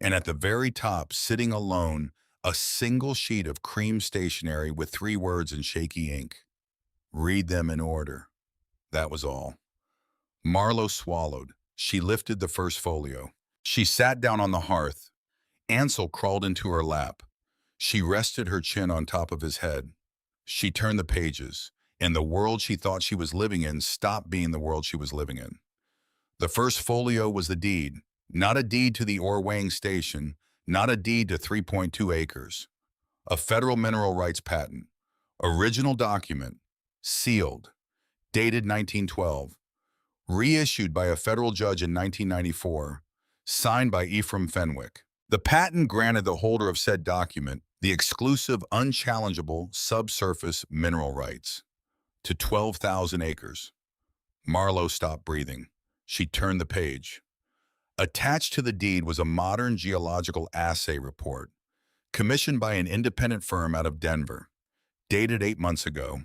and at the very top, sitting alone, a single sheet of cream stationery with 3 words in shaky ink. Read them in order. That was all. Marlo swallowed. She lifted the first folio. She sat down on the hearth. Ansel crawled into her lap. She rested her chin on top of his head. She turned the pages, and the world she thought she was living in stopped being the world she was living in. The first folio was the deed, not a deed to the ore weighing station, not a deed to 3.2 acres. A federal mineral rights patent, original document, sealed, dated 1912, reissued by a federal judge in 1994, signed by Ephraim Fenwick. The patent granted the holder of said document the exclusive, unchallengeable subsurface mineral rights to 12,000 acres. Marlowe stopped breathing. She turned the page. Attached to the deed was a modern geological assay report, commissioned by an independent firm out of Denver, dated 8 months ago,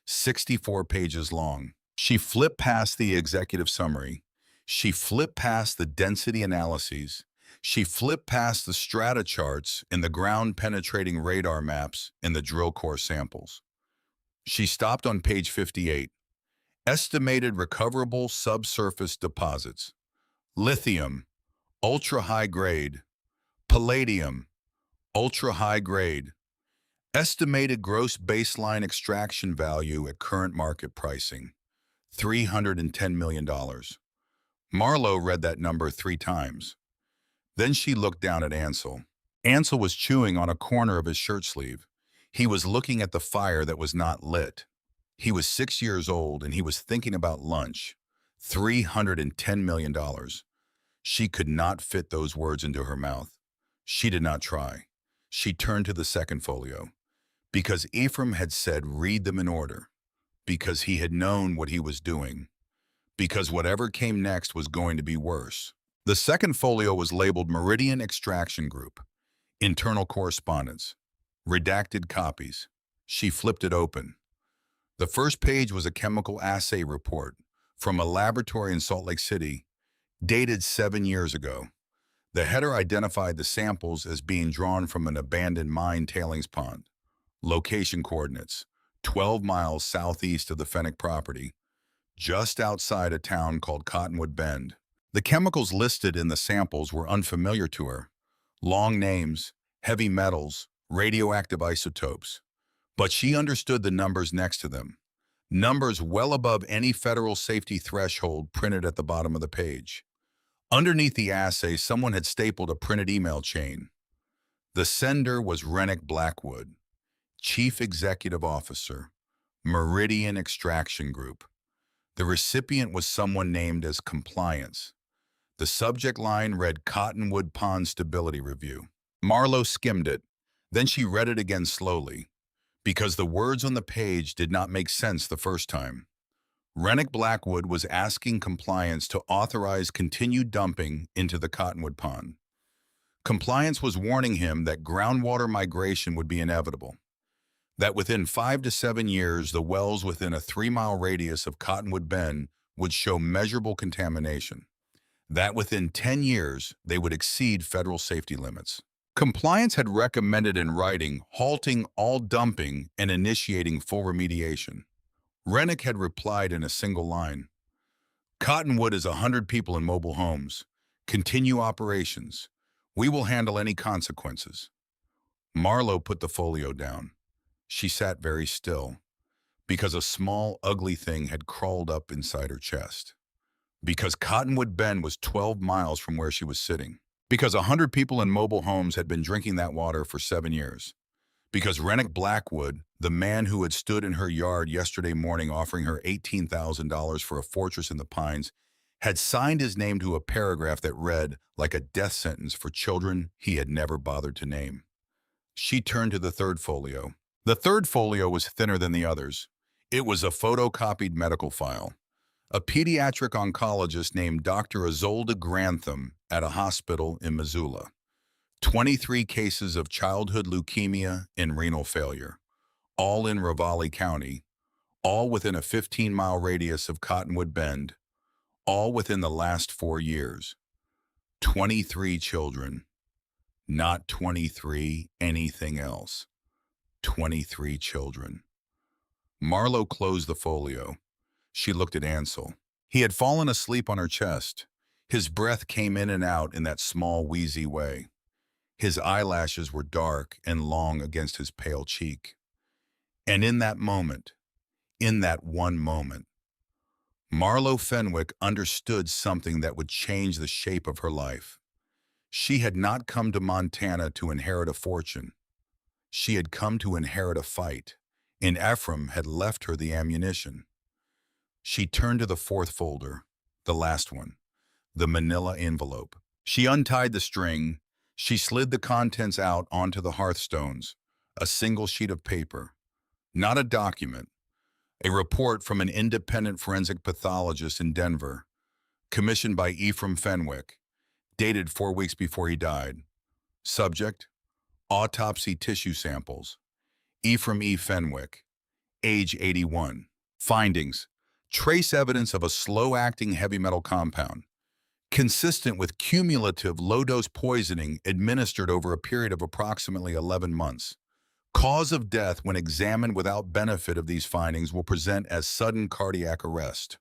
64 pages long. She flipped past the executive summary. She flipped past the density analyses. She flipped past the strata charts and the ground-penetrating radar maps and the drill core samples. She stopped on page 58. Estimated recoverable subsurface deposits. Lithium, ultra-high grade. Palladium, ultra-high grade. Estimated gross baseline extraction value at current market pricing, $310 million. Marlowe read that number 3 times. Then she looked down at Ansel. Ansel was chewing on a corner of his shirt sleeve. He was looking at the fire that was not lit. He was 6 years old and he was thinking about lunch. $310 million. She could not fit those words into her mouth. She did not try. She turned to the second folio. Because Ephraim had said read them in order. Because he had known what he was doing. Because whatever came next was going to be worse. The second folio was labeled Meridian Extraction Group. Internal correspondence. Redacted copies. She flipped it open. The first page was a chemical assay report from a laboratory in Salt Lake City, dated 7 years ago. The header identified the samples as being drawn from an abandoned mine tailings pond. Location coordinates, 12 miles southeast of the Fenwick property, just outside a town called Cottonwood Bend. The chemicals listed in the samples were unfamiliar to her. Long names, heavy metals, radioactive isotopes. But she understood the numbers next to them. Numbers well above any federal safety threshold printed at the bottom of the page. Underneath the assay, someone had stapled a printed email chain. The sender was Rennick Blackwood, Chief Executive Officer, Meridian Extraction Group. The recipient was someone named as Compliance. The subject line read Cottonwood Pond Stability Review. Marlowe skimmed it. Then she read it again slowly, because the words on the page did not make sense the first time. Rennick Blackwood was asking Compliance to authorize continued dumping into the Cottonwood Pond. Compliance was warning him that groundwater migration would be inevitable, that within 5 to 7 years, the wells within a 3-mile radius of Cottonwood Bend would show measurable contamination, that within 10 years, they would exceed federal safety limits. Compliance had recommended in writing halting all dumping and initiating full remediation. Rennick had replied in a single line, Cottonwood is 100 people in mobile homes. Continue operations. We will handle any consequences. Marlowe put the folio down. She sat very still, because a small, ugly thing had crawled up inside her chest. Because Cottonwood Bend was 12 miles from where she was sitting. Because 100 people in mobile homes had been drinking that water for 7 years. Because Rennick Blackwood, the man who had stood in her yard yesterday morning offering her $18,000 for a fortress in the pines, had signed his name to a paragraph that read like a death sentence for children he had never bothered to name. She turned to the third folio. The third folio was thinner than the others. It was a photocopied medical file. A pediatric oncologist named Dr. Isolde Grantham at a hospital in Missoula. 23 cases of childhood leukemia and renal failure, all in Ravalli County, all within a 15-mile radius of Cottonwood Bend, all within the last 4 years. 23 children, not 23 anything else. 23 children. Marlowe closed the folio. She looked at Ansel. He had fallen asleep on her chest. His breath came in and out in that small, wheezy way. His eyelashes were dark and long against his pale cheek. And in that moment, in that one moment, Marlo Fenwick understood something that would change the shape of her life. She had not come to Montana to inherit a fortune. She had come to inherit a fight, and Ephraim had left her the ammunition. She turned to the fourth folder, the last one, the manila envelope. She untied the string. She slid the contents out onto the hearthstones, a single sheet of paper. Not a document, a report from an independent forensic pathologist in Denver, commissioned by Ephraim Fenwick, dated 4 weeks before he died. Subject: autopsy tissue samples. Ephraim E. Fenwick, age 81. Findings: trace evidence of a slow-acting heavy metal compound, consistent with cumulative low-dose poisoning administered over a period of approximately 11 months. Cause of death when examined without benefit of these findings will present as sudden cardiac arrest.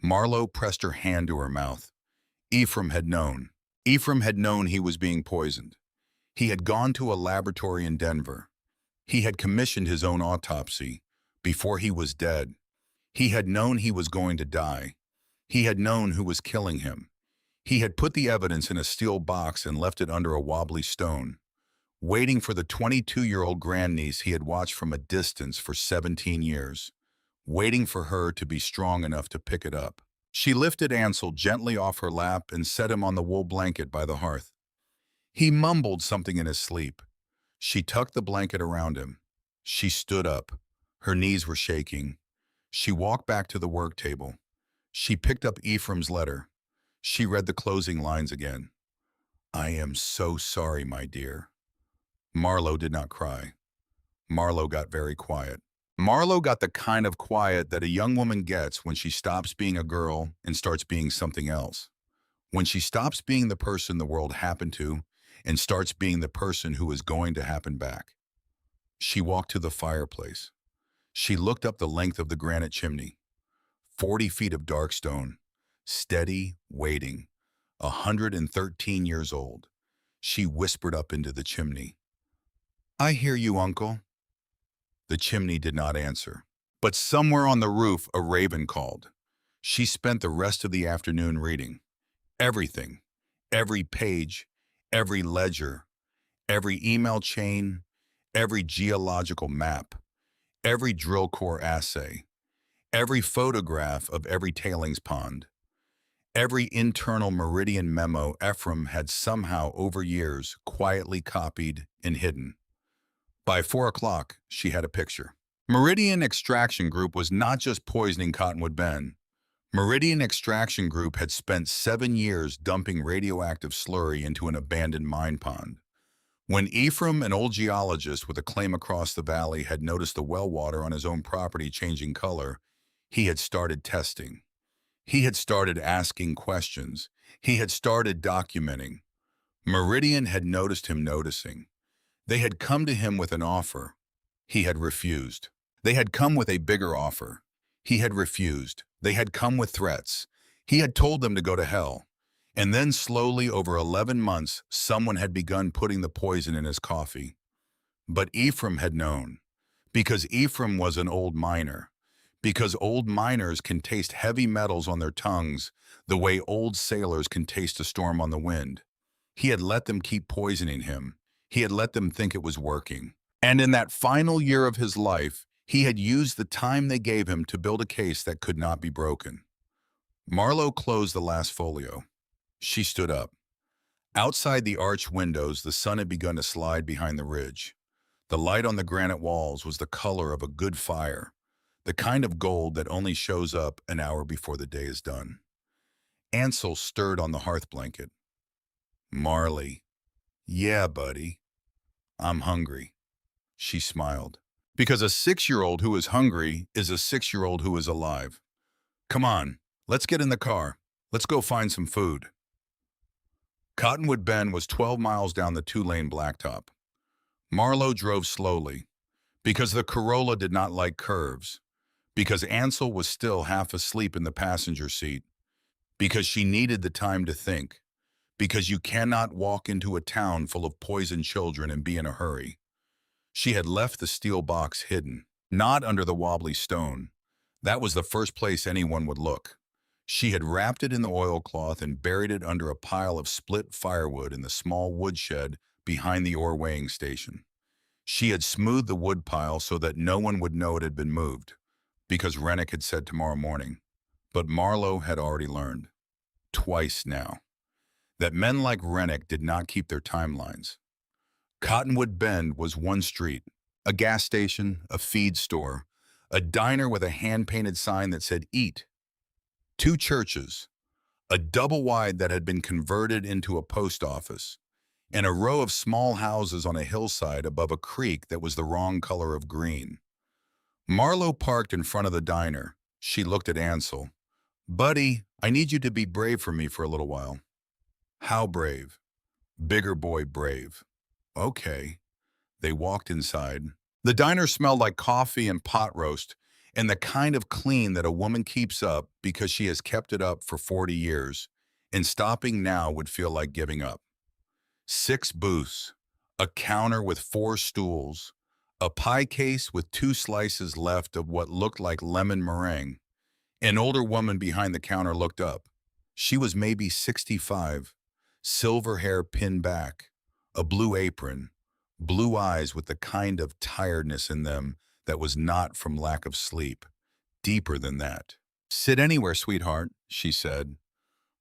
Marlo pressed her hand to her mouth. Ephraim had known. Ephraim had known he was being poisoned. He had gone to a laboratory in Denver. He had commissioned his own autopsy before he was dead. He had known he was going to die. He had known who was killing him. He had put the evidence in a steel box and left it under a wobbly stone, waiting for the 22-year-old grandniece he had watched from a distance for 17 years, waiting for her to be strong enough to pick it up. She lifted Ansel gently off her lap and set him on the wool blanket by the hearth. He mumbled something in his sleep. She tucked the blanket around him. She stood up. Her knees were shaking. She walked back to the work table. She picked up Ephraim's letter. She read the closing lines again. "I am so sorry, my dear." Marlo did not cry. Marlo got very quiet. Marlo got the kind of quiet that a young woman gets when she stops being a girl and starts being something else. When she stops being the person the world happened to and starts being the person who is going to happen back. She walked to the fireplace. She looked up the length of the granite chimney. 40 feet of dark stone, steady, waiting, 113 years old. She whispered up into the chimney. "I hear you, Uncle." The chimney did not answer. But somewhere on the roof, a raven called. She spent the rest of the afternoon reading. Everything, every page, every ledger, every email chain, every geological map, every drill core assay, every photograph of every tailings pond, every internal meridian memo Ephraim had somehow over years quietly copied and hidden. By 4 o'clock, she had a picture. Meridian Extraction Group was not just poisoning Cottonwood Bend. Meridian Extraction Group had spent 7 years dumping radioactive slurry into an abandoned mine pond. When Ephraim, an old geologist with a claim across the valley, had noticed the well water on his own property changing color, he had started testing. He had started asking questions. He had started documenting. Meridian had noticed him noticing. They had come to him with an offer. He had refused. They had come with a bigger offer. He had refused. They had come with threats. He had told them to go to hell. And then slowly, over 11 months, someone had begun putting the poison in his coffee. But Ephraim had known. Because Ephraim was an old miner. Because old miners can taste heavy metals on their tongues the way old sailors can taste a storm on the wind. He had let them keep poisoning him. He had let them think it was working. And in that final year of his life, he had used the time they gave him to build a case that could not be broken. Marlo closed the last folio. She stood up. Outside the arched windows, the sun had begun to slide behind the ridge. The light on the granite walls was the color of a good fire, the kind of gold that only shows up an hour before the day is done. Ansel stirred on the hearth blanket. "Marley." "Yeah, buddy. I'm hungry." She smiled. Because a 6-year-old who is hungry is a 6-year-old who is alive. "Come on, let's get in the car. Let's go find some food." Cottonwood Bend was 12 miles down the 2-lane blacktop. Marlo drove slowly, because the Corolla did not like curves, because Ansel was still half asleep in the passenger seat, because she needed the time to think, because you cannot walk into a town full of poisoned children and be in a hurry. She had left the steel box hidden, not under the wobbly stone. That was the first place anyone would look. She had wrapped it in the oilcloth and buried it under a pile of split firewood in the small woodshed behind the ore weighing station. She had smoothed the wood pile so that no one would know it had been moved, because Rennick had said tomorrow morning. But Marlowe had already learned, twice now, that men like Rennick did not keep their timelines. Cottonwood Bend was one street, a gas station, a feed store, a diner with a hand-painted sign that said "Eat," two churches, a double-wide that had been converted into a post office, and a row of small houses on a hillside above a creek that was the wrong color of green. Marlowe parked in front of the diner. She looked at Ansel. "Buddy, I need you to be brave for me for a little while." "How brave?" "Bigger boy brave." "Okay." They walked inside. The diner smelled like coffee and pot roast, and the kind of clean that a woman keeps up because she has kept it up for 40 years, and stopping now would feel like giving up. 6 booths, a counter with 4 stools, a pie case with 2 slices left of what looked like lemon meringue. An older woman behind the counter looked up. She was maybe 65, silver hair pinned back, a blue apron, blue eyes with the kind of tiredness in them that was not from lack of sleep, deeper than that. "Sit anywhere, sweetheart," she said.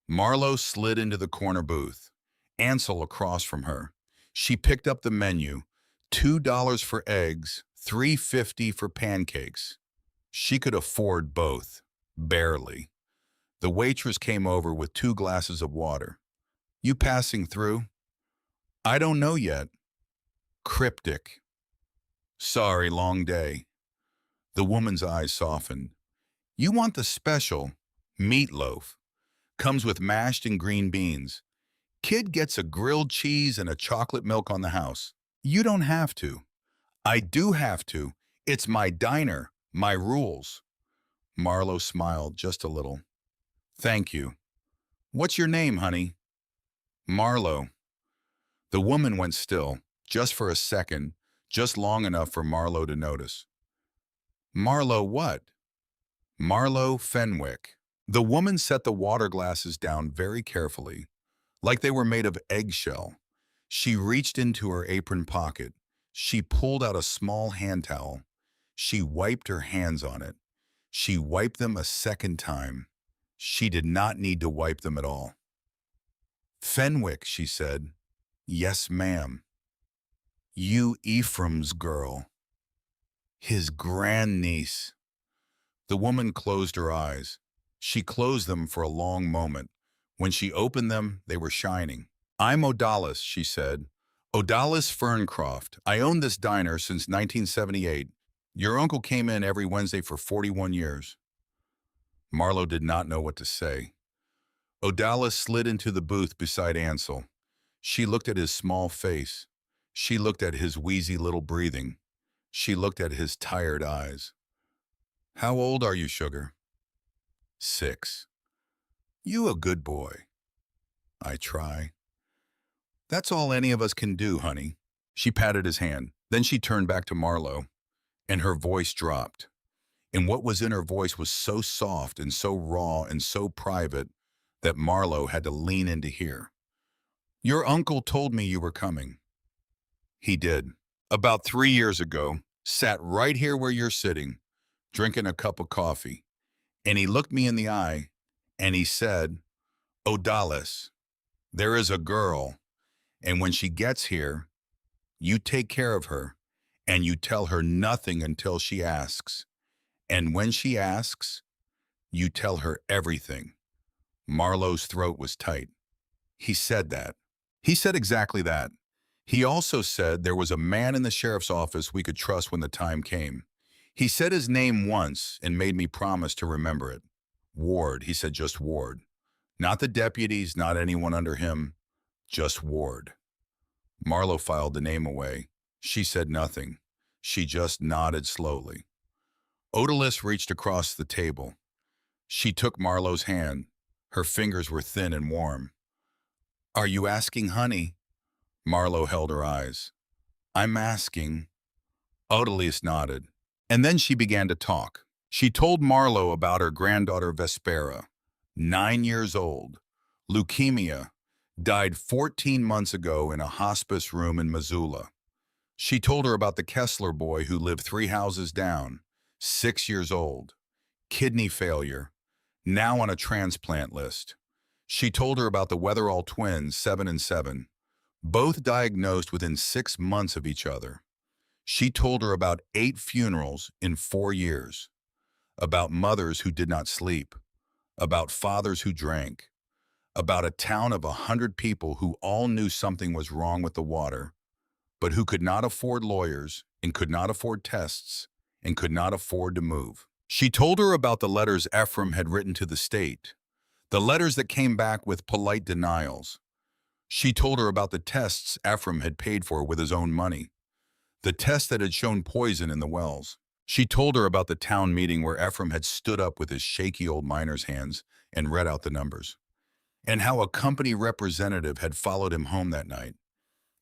Marlowe slid into the corner booth, Ansel across from her. She picked up the menu, $2 for eggs, $3.50 for pancakes. She could afford both, barely. The waitress came over with 2 glasses of water. "You passing through?" "I don't know yet." Cryptic. "Sorry, long day." The woman's eyes softened. "You want the special, meatloaf. Comes with mashed and green beans. Kid gets a grilled cheese and a chocolate milk on the house. You don't have to." "I do have to. It's my diner, my rules." Marlowe smiled just a little. "Thank you. What's your name, honey?" "Marlowe." The woman went still, just for a second, just long enough for Marlowe to notice. "Marlowe what?" "Marlowe Fenwick." The woman set the water glasses down very carefully, like they were made of eggshell. She reached into her apron pocket. She pulled out a small hand towel. She wiped her hands on it. She wiped them a second time. She did not need to wipe them at all. "Fenwick," she said. "Yes, ma'am." "You Ephraim's girl." "His grandniece." The woman closed her eyes. She closed them for a long moment. When she opened them, they were shining. "I'm Odalis," she said. "Odalis Ferncroft. I own this diner since 1978. Your uncle came in every Wednesday for 41 years. Marlowe did not know what to say. Odalis slid into the booth beside Ansel. She looked at his small face. She looked at his wheezy little breathing. She looked at his tired eyes. "How old are you, sugar?" 6. "You a good boy." "I try." "That's all any of us can do, honey." She patted his hand. Then she turned back to Marlowe, and her voice dropped. And what was in her voice was so soft and so raw and so private that Marlowe had to lean in to hear. "Your uncle told me you were coming." "He did. About 3 years ago, sat right here where you're sitting, drinking a cup of coffee. And he looked me in the eye, and he said, 'Odalis, there is a girl, and when she gets here, you take care of her, and you tell her nothing until she asks. And when she asks, you tell her everything.'" Marlowe's throat was tight. "He said that." "He said exactly that. He also said there was a man in the sheriff's office we could trust when the time came. He said his name once and made me promise to remember it. Ward," he said, "just Ward. Not the deputies, not anyone under him, just Ward." Marlowe filed the name away. She said nothing. She just nodded slowly. Odalis reached across the table. She took Marlowe's hand. Her fingers were thin and warm. Are you asking, honey? Marlo held her eyes. I'm asking. Odalise nodded. And then she began to talk. She told Marlo about her granddaughter Vespera, 9 years old, leukemia, died 14 months ago in a hospice room in Missoula. She told her about the Kessler boy who lived 3 houses down, 6 years old, kidney failure, now on a transplant list. She told her about the Weatherall twins, 7 and 7, both diagnosed within 6 months of each other. She told her about 8 funerals in 4 years, about mothers who did not sleep, about fathers who drank, about a town of 100 people who all knew something was wrong with the water, but who could not afford lawyers and could not afford tests and could not afford to move. She told her about the letters Ephraim had written to the state, the letters that came back with polite denials. She told her about the tests Ephraim had paid for with his own money, the test that had shown poison in the wells. She told her about the town meeting where Ephraim had stood up with his shaky old miner's hands and read out the numbers, and how a company representative had followed him home that night,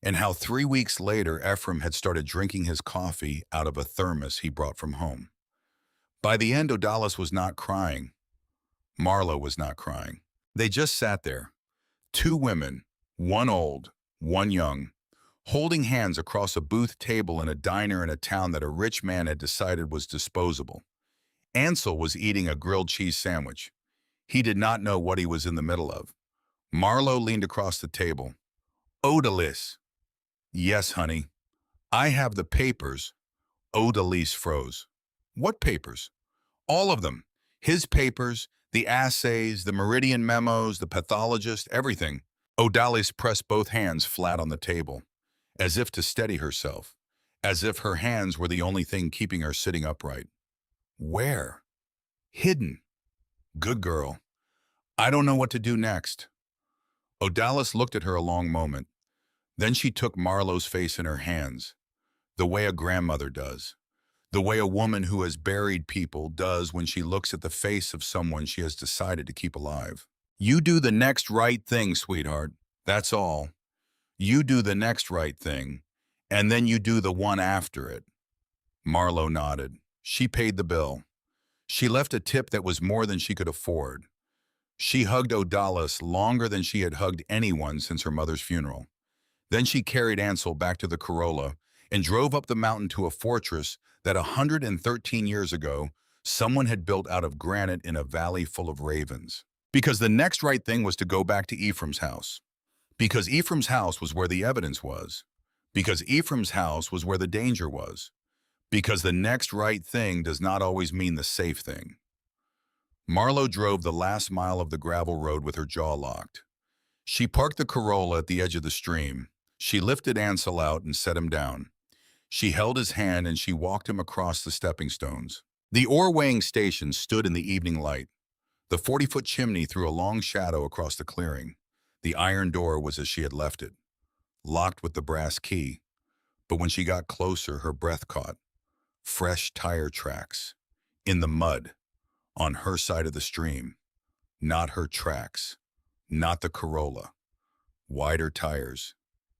and how 3 weeks later Ephraim had started drinking his coffee out of a thermos he brought from home. By the end, Odalis was not crying. Marlo was not crying. They just sat there, 2 women, one old, one young, holding hands across a booth table in a diner in a town that a rich man had decided was disposable. Ansel was eating a grilled cheese sandwich. He did not know what he was in the middle of. Marlo leaned across the table. Odalise. Yes, honey. I have the papers. Odalise froze. What papers? All of them. His papers, the assays, the Meridian memos, the pathologist, everything. Odalise pressed both hands flat on the table, as if to steady herself, as if her hands were the only thing keeping her sitting upright. Where? Hidden. Good girl. I don't know what to do next. Odalis looked at her a long moment. Then she took Marlo's face in her hands, the way a grandmother does, the way a woman who has buried people does when she looks at the face of someone she has decided to keep alive. You do the next right thing, sweetheart. That's all. You do the next right thing, and then you do the one after it. Marlo nodded. She paid the bill. She left a tip that was more than she could afford. She hugged Odalis longer than she had hugged anyone since her mother's funeral. Then she carried Ansel back to the Corolla and drove up the mountain to a fortress that 113 years ago someone had built out of granite in a valley full of ravens. Because the next right thing was to go back to Ephraim's house. Because Ephraim's house was where the evidence was. Because Ephraim's house was where the danger was. Because the next right thing does not always mean the safe thing. Marlo drove the last mile of the gravel road with her jaw locked. She parked the Corolla at the edge of the stream. She lifted Ansel out and set him down. She held his hand and she walked him across the stepping stones. The ore-weighing station stood in the evening light. The 40-foot chimney threw a long shadow across the clearing. The iron door was as she had left it, locked with the brass key. But when she got closer, her breath caught. Fresh tire tracks. In the mud. On her side of the stream. Not her tracks. Not the Corolla. Wider tires.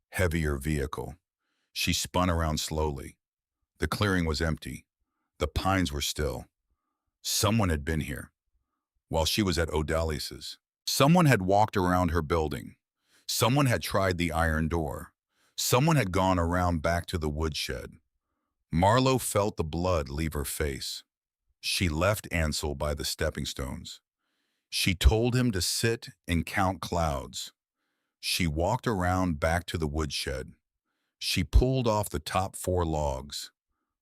Heavier vehicle. She spun around slowly. The clearing was empty. The pines were still. Someone had been here. While she was at Odalis's. Someone had walked around her building. Someone had tried the iron door. Someone had gone around back to the woodshed. Marlo felt the blood leave her face. She left Ansel by the stepping stones. She told him to sit and count clouds. She walked around back to the woodshed. She pulled off the top 4 logs.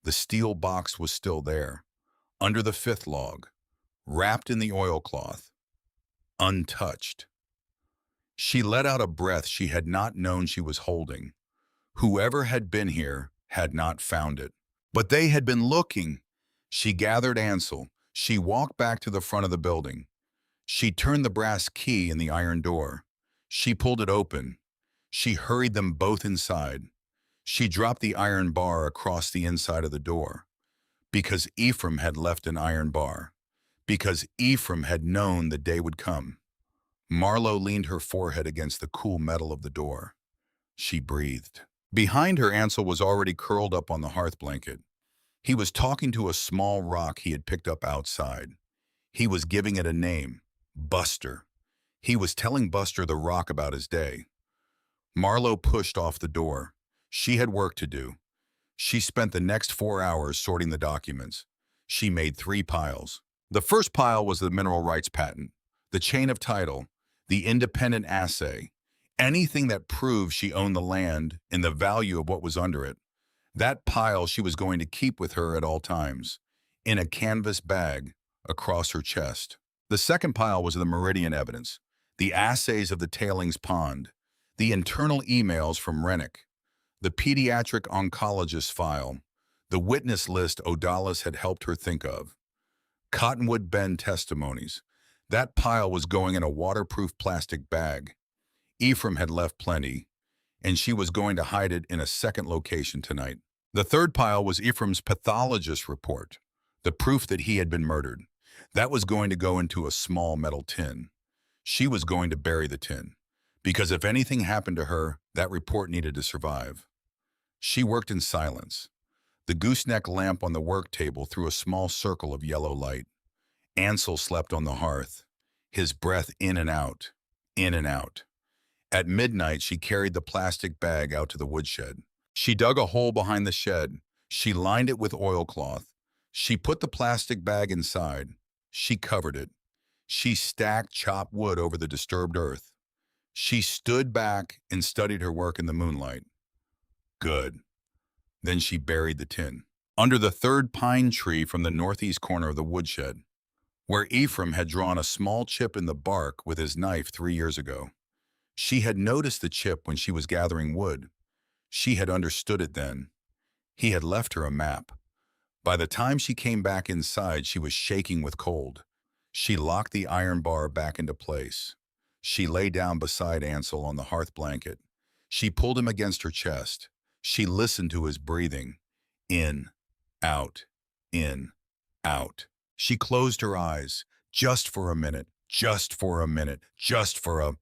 The steel box was still there, under the 5th log, wrapped in the oilcloth, untouched. She let out a breath she had not known she was holding. Whoever had been here had not found it. But they had been looking. She gathered Ansel. She walked back to the front of the building. She turned the brass key in the iron door. She pulled it open. She hurried them both inside. She dropped the iron bar across the inside of the door. Because Ephraim had left an iron bar. Because Ephraim had known the day would come. Marlowe leaned her forehead against the cool metal of the door. She breathed. Behind her, Ansel was already curled up on the hearth blanket. He was talking to a small rock he had picked up outside. He was giving it a name, Buster. He was telling Buster the rock about his day. Marlowe pushed off the door. She had work to do. She spent the next 4 hours sorting the documents. She made 3 piles. The first pile was the mineral rights patent, the chain of title, the independent assay, anything that proved she owned the land and the value of what was under it. That pile she was going to keep with her at all times, in a canvas bag across her chest. The second pile was the meridian evidence, the assays of the tailings pond, the internal emails from Rennick, the pediatric oncologist file, the witness list Odalis had helped her think of, Cottonwood Bend testimonies. That pile was going in a waterproof plastic bag. Ephraim had left plenty, and she was going to hide it in a second location tonight. The third pile was Ephraim's pathologist report, the proof that he had been murdered. That was going to go into a small metal tin. She was going to bury the tin, because if anything happened to her, that report needed to survive. She worked in silence. The gooseneck lamp on the work table threw a small circle of yellow light. Ansel slept on the hearth, his breath in and out, in and out. At midnight, she carried the plastic bag out to the woodshed. She dug a hole behind the shed. She lined it with oilcloth. She put the plastic bag inside. She covered it. She stacked chopped wood over the disturbed earth. She stood back and studied her work in the moonlight. Good. Then she buried the tin under the third pine tree from the northeast corner of the woodshed, where Ephraim had drawn a small chip in the bark with his knife 3 years ago. She had noticed the chip when she was gathering wood. She had understood it then. He had left her a map. By the time she came back inside, she was shaking with cold. She locked the iron bar back into place. She lay down beside Ansel on the hearth blanket. She pulled him against her chest. She listened to his breathing. In, out, in, out. She closed her eyes. Just for a minute, just for a minute, just for a...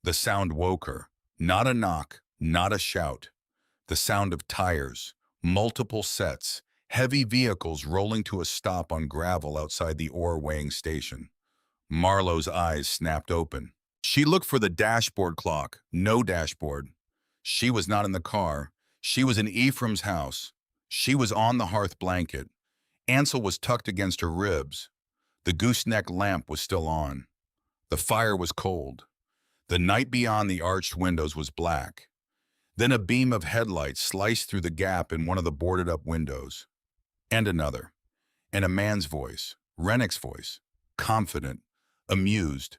The sound woke her. Not a knock, not a shout. The sound of tires, multiple sets, heavy vehicles rolling to a stop on gravel outside the ore weighing station. Marlowe's eyes snapped open. She looked for the dashboard clock. No dashboard. She was not in the car. She was in Ephraim's house. She was on the hearth blanket. Ansel was tucked against her ribs. The gooseneck lamp was still on. The fire was cold. The night beyond the arched windows was black. Then a beam of headlights sliced through the gap in one of the boarded-up windows. And another. And a man's voice, Rennick's voice, confident, amused,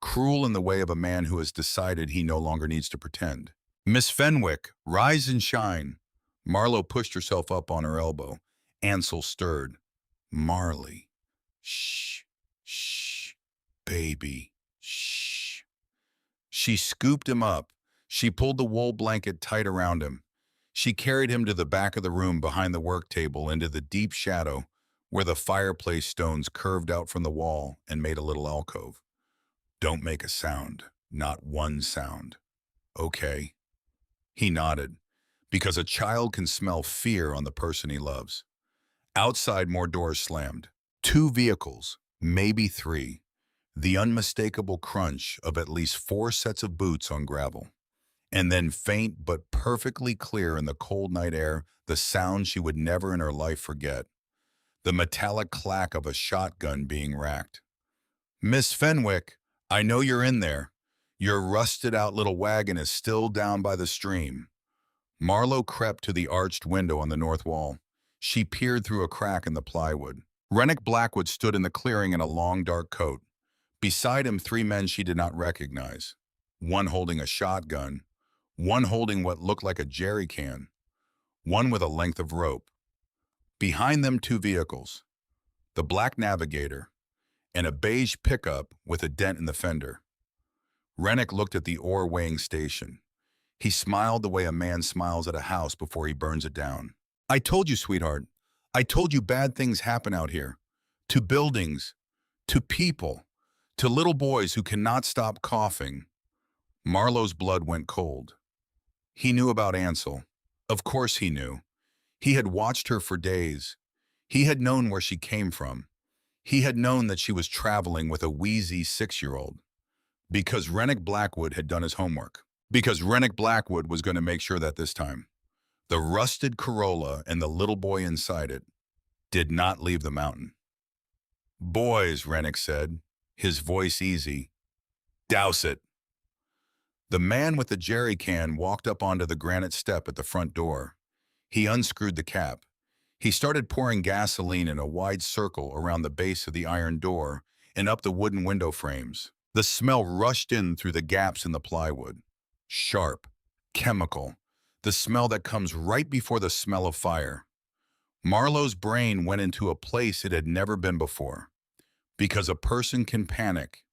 cruel in the way of a man who has decided he no longer needs to pretend. "Miss Fenwick, rise and shine." Marlowe pushed herself up on her elbow. Ansel stirred. "Marley. Shh, shh, baby, shh." She scooped him up. She pulled the wool blanket tight around him. She carried him to the back of the room behind the work table into the deep shadow where the fireplace stones curved out from the wall and made a little alcove. "Don't make a sound. Not one sound." "Okay." He nodded, because a child can smell fear on the person he loves. Outside, more doors slammed. 2 vehicles, maybe 3. The unmistakable crunch of at least 4 sets of boots on gravel. And then faint but perfectly clear in the cold night air, the sound she would never in her life forget. The metallic clack of a shotgun being racked. "Miss Fenwick, I know you're in there. Your rusted-out little wagon is still down by the stream." Marlowe crept to the arched window on the north wall. She peered through a crack in the plywood. Rennick Blackwood stood in the clearing in a long, dark coat. Beside him, 3 men she did not recognize. One holding a shotgun, one holding what looked like a jerry can, one with a length of rope. Behind them, 2 vehicles, the black Navigator and a beige pickup with a dent in the fender. Rennick looked at the ore weighing station. He smiled the way a man smiles at a house before he burns it down. "I told you, sweetheart. I told you bad things happen out here. To buildings, to people, To little boys who cannot stop coughing, Marlowe's blood went cold. He knew about Ansel. Of course he knew. He had watched her for days. He had known where she came from. He had known that she was traveling with a wheezy 6-year-old. Because Rennick Blackwood had done his homework. Because Rennick Blackwood was going to make sure that this time, the rusted Corolla and the little boy inside it did not leave the mountain. "Boys," Rennick said, his voice easy, "douse it." The man with the jerry can walked up onto the granite step at the front door. He unscrewed the cap. He started pouring gasoline in a wide circle around the base of the iron door and up the wooden window frames. The smell rushed in through the gaps in the plywood. Sharp, chemical, the smell that comes right before the smell of fire. Marlowe's brain went into a place it had never been before. Because a person can panic,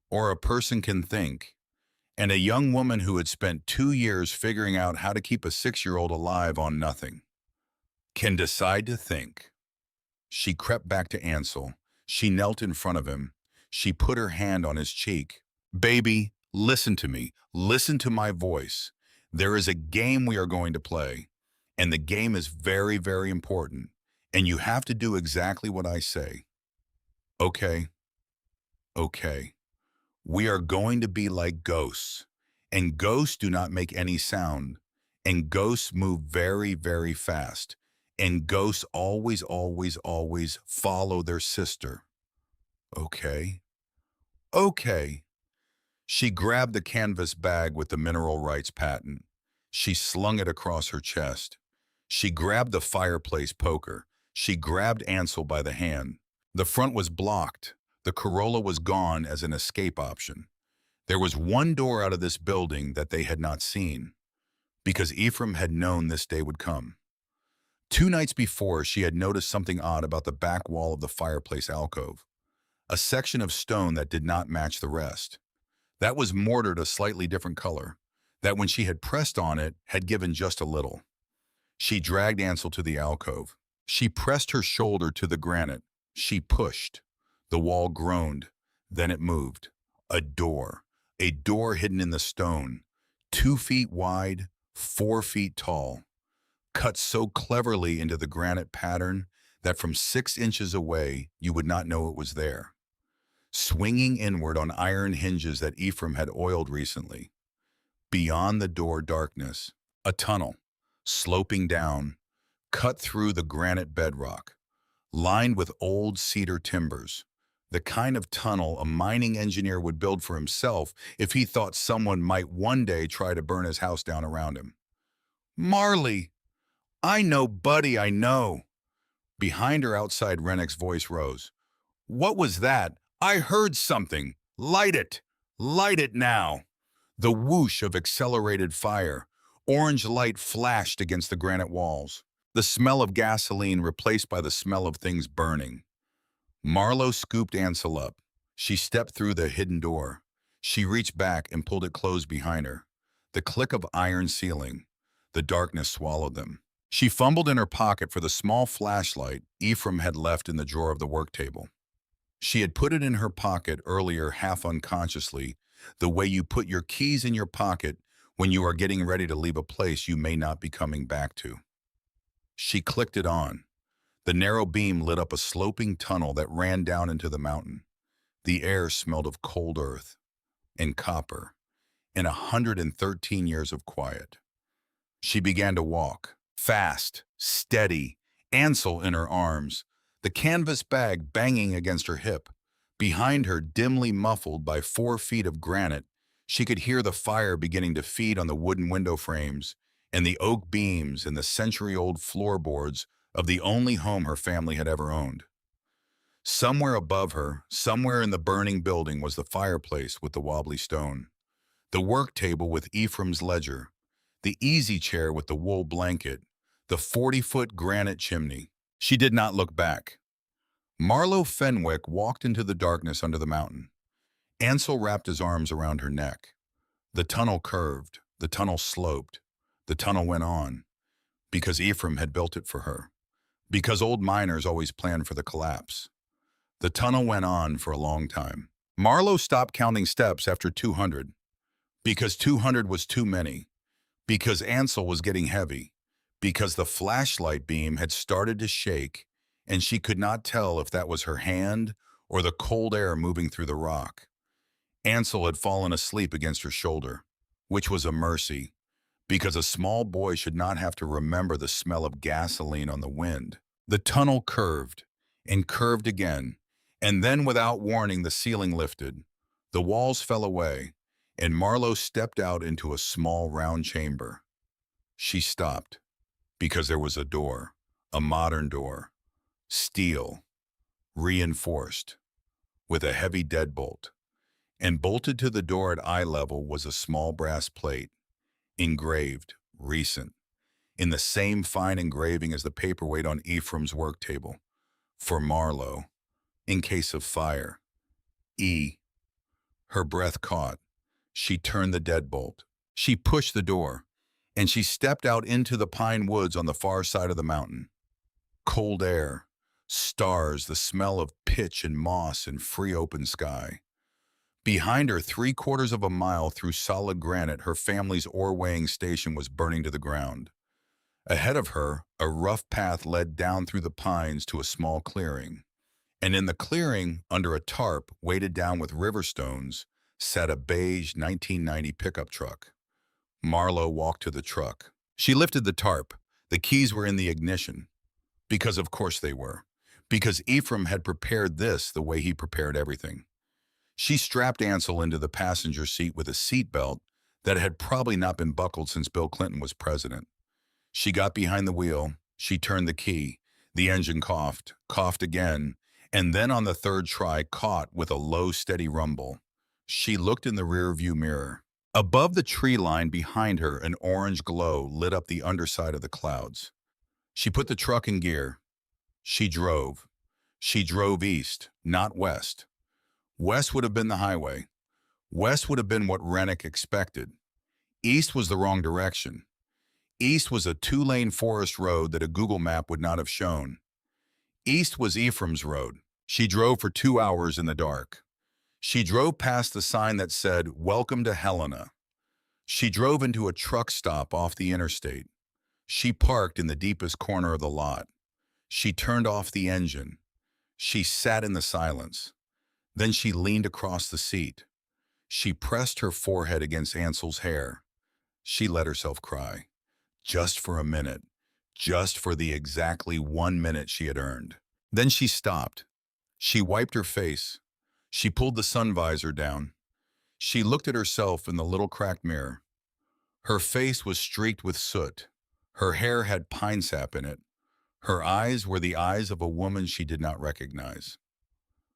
or a person can think, and a young woman who had spent 2 years figuring out how to keep a 6-year-old alive on nothing can decide to think. She crept back to Ansel. She knelt in front of him. She put her hand on his cheek. "Baby, listen to me. Listen to my voice. There is a game we are going to play, and the game is very, very important, and you have to do exactly what I say. Okay? Okay. We are going to be like ghosts, and ghosts do not make any sound, and ghosts move very, very fast, and ghosts always, always, always follow their sister. Okay? Okay." She grabbed the canvas bag with the mineral rights patent. She slung it across her chest. She grabbed the fireplace poker. She grabbed Ansel by the hand. The front was blocked. The Corolla was gone as an escape option. There was one door out of this building that they had not seen, because Ephraim had known this day would come. 2 nights before, she had noticed something odd about the back wall of the fireplace alcove, a section of stone that did not match the rest. That was mortared a slightly different color, that when she had pressed on it, had given just a little. She dragged Ansel to the alcove. She pressed her shoulder to the granite. She pushed. The wall groaned. Then it moved. A door hidden in the stone, 2 feet wide, 4 feet tall, cut so cleverly into the granite pattern that from 6 inches away you would not know it was there. Swinging inward on iron hinges that Ephraim had oiled recently. Beyond the door, darkness, a tunnel, sloping down, cut through the granite bedrock, lined with old cedar timbers, the kind of tunnel a mining engineer would build for himself if he thought someone might one day try to burn his house down around him. "Marley! I know, buddy, I know." Behind her outside, Rennick's voice rose. "What was that? I heard something. Light it. Light it now." The whoosh of accelerated fire. Orange light flashed against the granite walls. The smell of gasoline replaced by the smell of things burning. Marlowe scooped Ansel up. She stepped through the hidden door. She reached back and pulled it closed behind her. The click of iron sealing. The darkness swallowed them. She fumbled in her pocket for the small flashlight Ephraim had left in the drawer of the work table. She had put it in her pocket earlier half unconsciously, the way you put your keys in your pocket when you are getting ready to leave a place you may not be coming back to. She clicked it on. The narrow beam lit up a sloping tunnel that ran down into the mountain. The air smelled of cold earth and copper and 113 years of quiet. She began to walk, fast, steady, Ansel in her arms, the canvas bag banging against her hip. Behind her, dimly muffled by 4 feet of granite, she could hear the fire beginning to feed on the wooden window frames and the oak beams and the century-old floorboards of the only home her family had ever owned. Somewhere above her, somewhere in the burning building, was the fireplace with the wobbly stone, the work table with Ephraim's ledger, the easy chair with the wool blanket, the 40-foot granite chimney. She did not look back. Marlowe Fenwick walked into the darkness under the mountain. Ansel wrapped his arms around her neck. The tunnel curved, the tunnel sloped, the tunnel went on, because Ephraim had built it for her, because old miners always planned for the collapse. The tunnel went on for a long time. Marlowe stopped counting steps after 200, because 200 was too many, because Ansel was getting heavy, because the flashlight beam had started to shake, and she could not tell if that was her hand or the cold air moving through the rock. Ansel had fallen asleep against her shoulder, which was a mercy, because a small boy should not have to remember the smell of gasoline on the wind. The tunnel curved, and curved again, and then without warning the ceiling lifted. The walls fell away, and Marlowe stepped out into a small round chamber. She stopped, because there was a door, a modern door, steel, reinforced, with a heavy deadbolt, and bolted to the door at eye level was a small brass plate, engraved, recent, in the same fine engraving as the paperweight on Ephraim's work table. For Marlowe, in case of fire. E. Her breath caught. She turned the deadbolt. She pushed the door, and she stepped out into the pine woods on the far side of the mountain. Cold air, stars, the smell of pitch and moss and free open sky. Behind her, 3/4 of a mile through solid granite, her family's ore-weighing station was burning to the ground. Ahead of her, a rough path led down through the pines to a small clearing. And in the clearing, under a tarp weighted down with river stones, sat a beige 1990 pickup truck. Marlowe walked to the truck. She lifted the tarp. The keys were in the ignition. Because of course they were. Because Ephraim had prepared this the way he prepared everything. She strapped Ansel into the passenger seat with a seat belt that had probably not been buckled since Bill Clinton was president. She got behind the wheel. She turned the key. The engine coughed, coughed again, and then on the third try caught with a low, steady rumble. She looked in the rearview mirror. Above the tree line behind her, an orange glow lit up the underside of the clouds. She put the truck in gear. She drove. She drove east, not west. West would have been the highway. West would have been what Rennick expected. East was the wrong direction. East was a 2-lane forest road that a Google map would not have shown. East was Ephraim's road. She drove for 2 hours in the dark. She drove past the sign that said, "Welcome to Helena." She drove into a truck stop off the interstate. She parked in the deepest corner of the lot. She turned off the engine. She sat in the silence. Then she leaned across the seat. She pressed her forehead against Ansel's hair. She let herself cry. Just for a minute. Just for the exactly 1 minute she had earned. Then she stopped. She wiped her face. She pulled the sun visor down. She looked at herself in the little cracked mirror. Her face was streaked with soot. Her hair had pine sap in it. Her eyes were the eyes of a woman she did not recognize.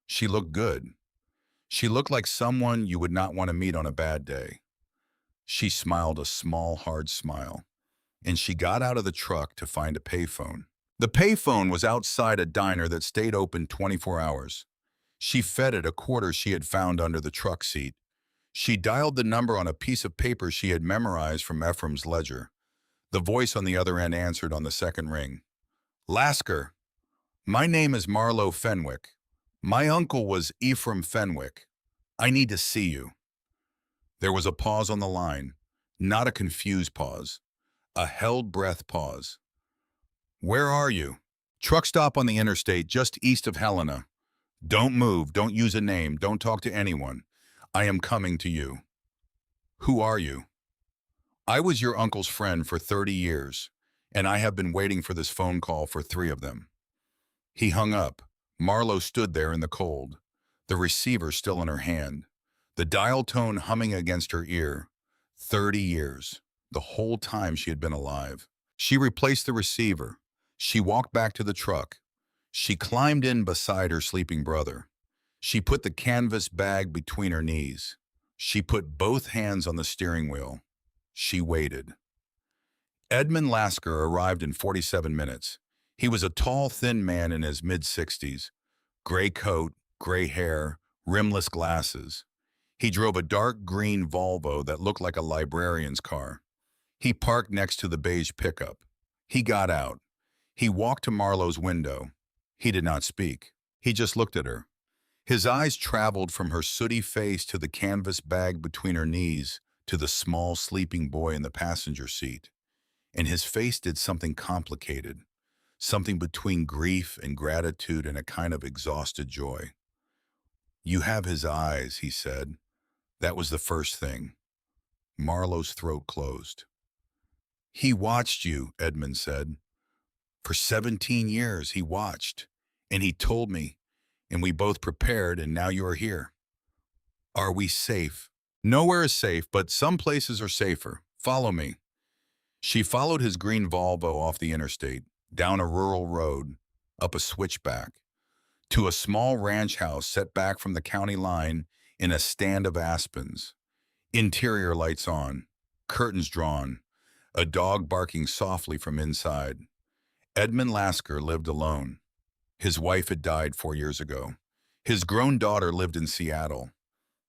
She looked good. She looked like someone you would not want to meet on a bad day. She smiled a small, hard smile, and she got out of the truck to find a payphone. The payphone was outside a diner that stayed open 24 hours. She fed it a quarter she had found under the truck seat. She dialed the number on a piece of paper she had memorized from Ephraim's ledger. The voice on the other end answered on the second ring. "Lasker, my name is Marlowe Fenwick. My uncle was Ephraim Fenwick. I need to see you." There was a pause on the line, not a confused pause, a held breath pause. "Where are you?" "Truck stop on the interstate just east of Helena. Don't move, don't use a name, don't talk to anyone. I am coming to you." "Who are you?" "I was your uncle's friend for 30 years, and I have been waiting for this phone call for 3 of them." He hung up. Marlowe stood there in the cold, the receiver still in her hand, the dial tone humming against her ear. 30 years, the whole time she had been alive. She replaced the receiver. She walked back to the truck. She climbed in beside her sleeping brother. She put the canvas bag between her knees. She put both hands on the steering wheel. She waited. Edmund Lasker arrived in 47 minutes. He was a tall, thin man in his mid-60s. Gray coat, gray hair, rimless glasses. He drove a dark green Volvo that looked like a librarian's car. He parked next to the beige pickup. He got out. He walked to Marlowe's window. He did not speak. He just looked at her. His eyes traveled from her sooty face to the canvas bag between her knees to the small sleeping boy in the passenger seat. And his face did something complicated, something between grief and gratitude and a kind of exhausted joy. "You have his eyes," he said. That was the first thing. Marlowe's throat closed. "He watched you," Edmund said. "For 17 years he watched, and he told me, and we both prepared, and now you are here. Are we safe?" "Nowhere is safe, but some places are safer. Follow me." She followed his green Volvo off the interstate, down a rural road, up a switchback, to a small ranch house set back from the county line in a stand of aspens. Interior lights on, curtains drawn, a dog barking softly from inside. Edmund Lasker lived alone. His wife had died 4 years ago. His grown daughter lived in Seattle.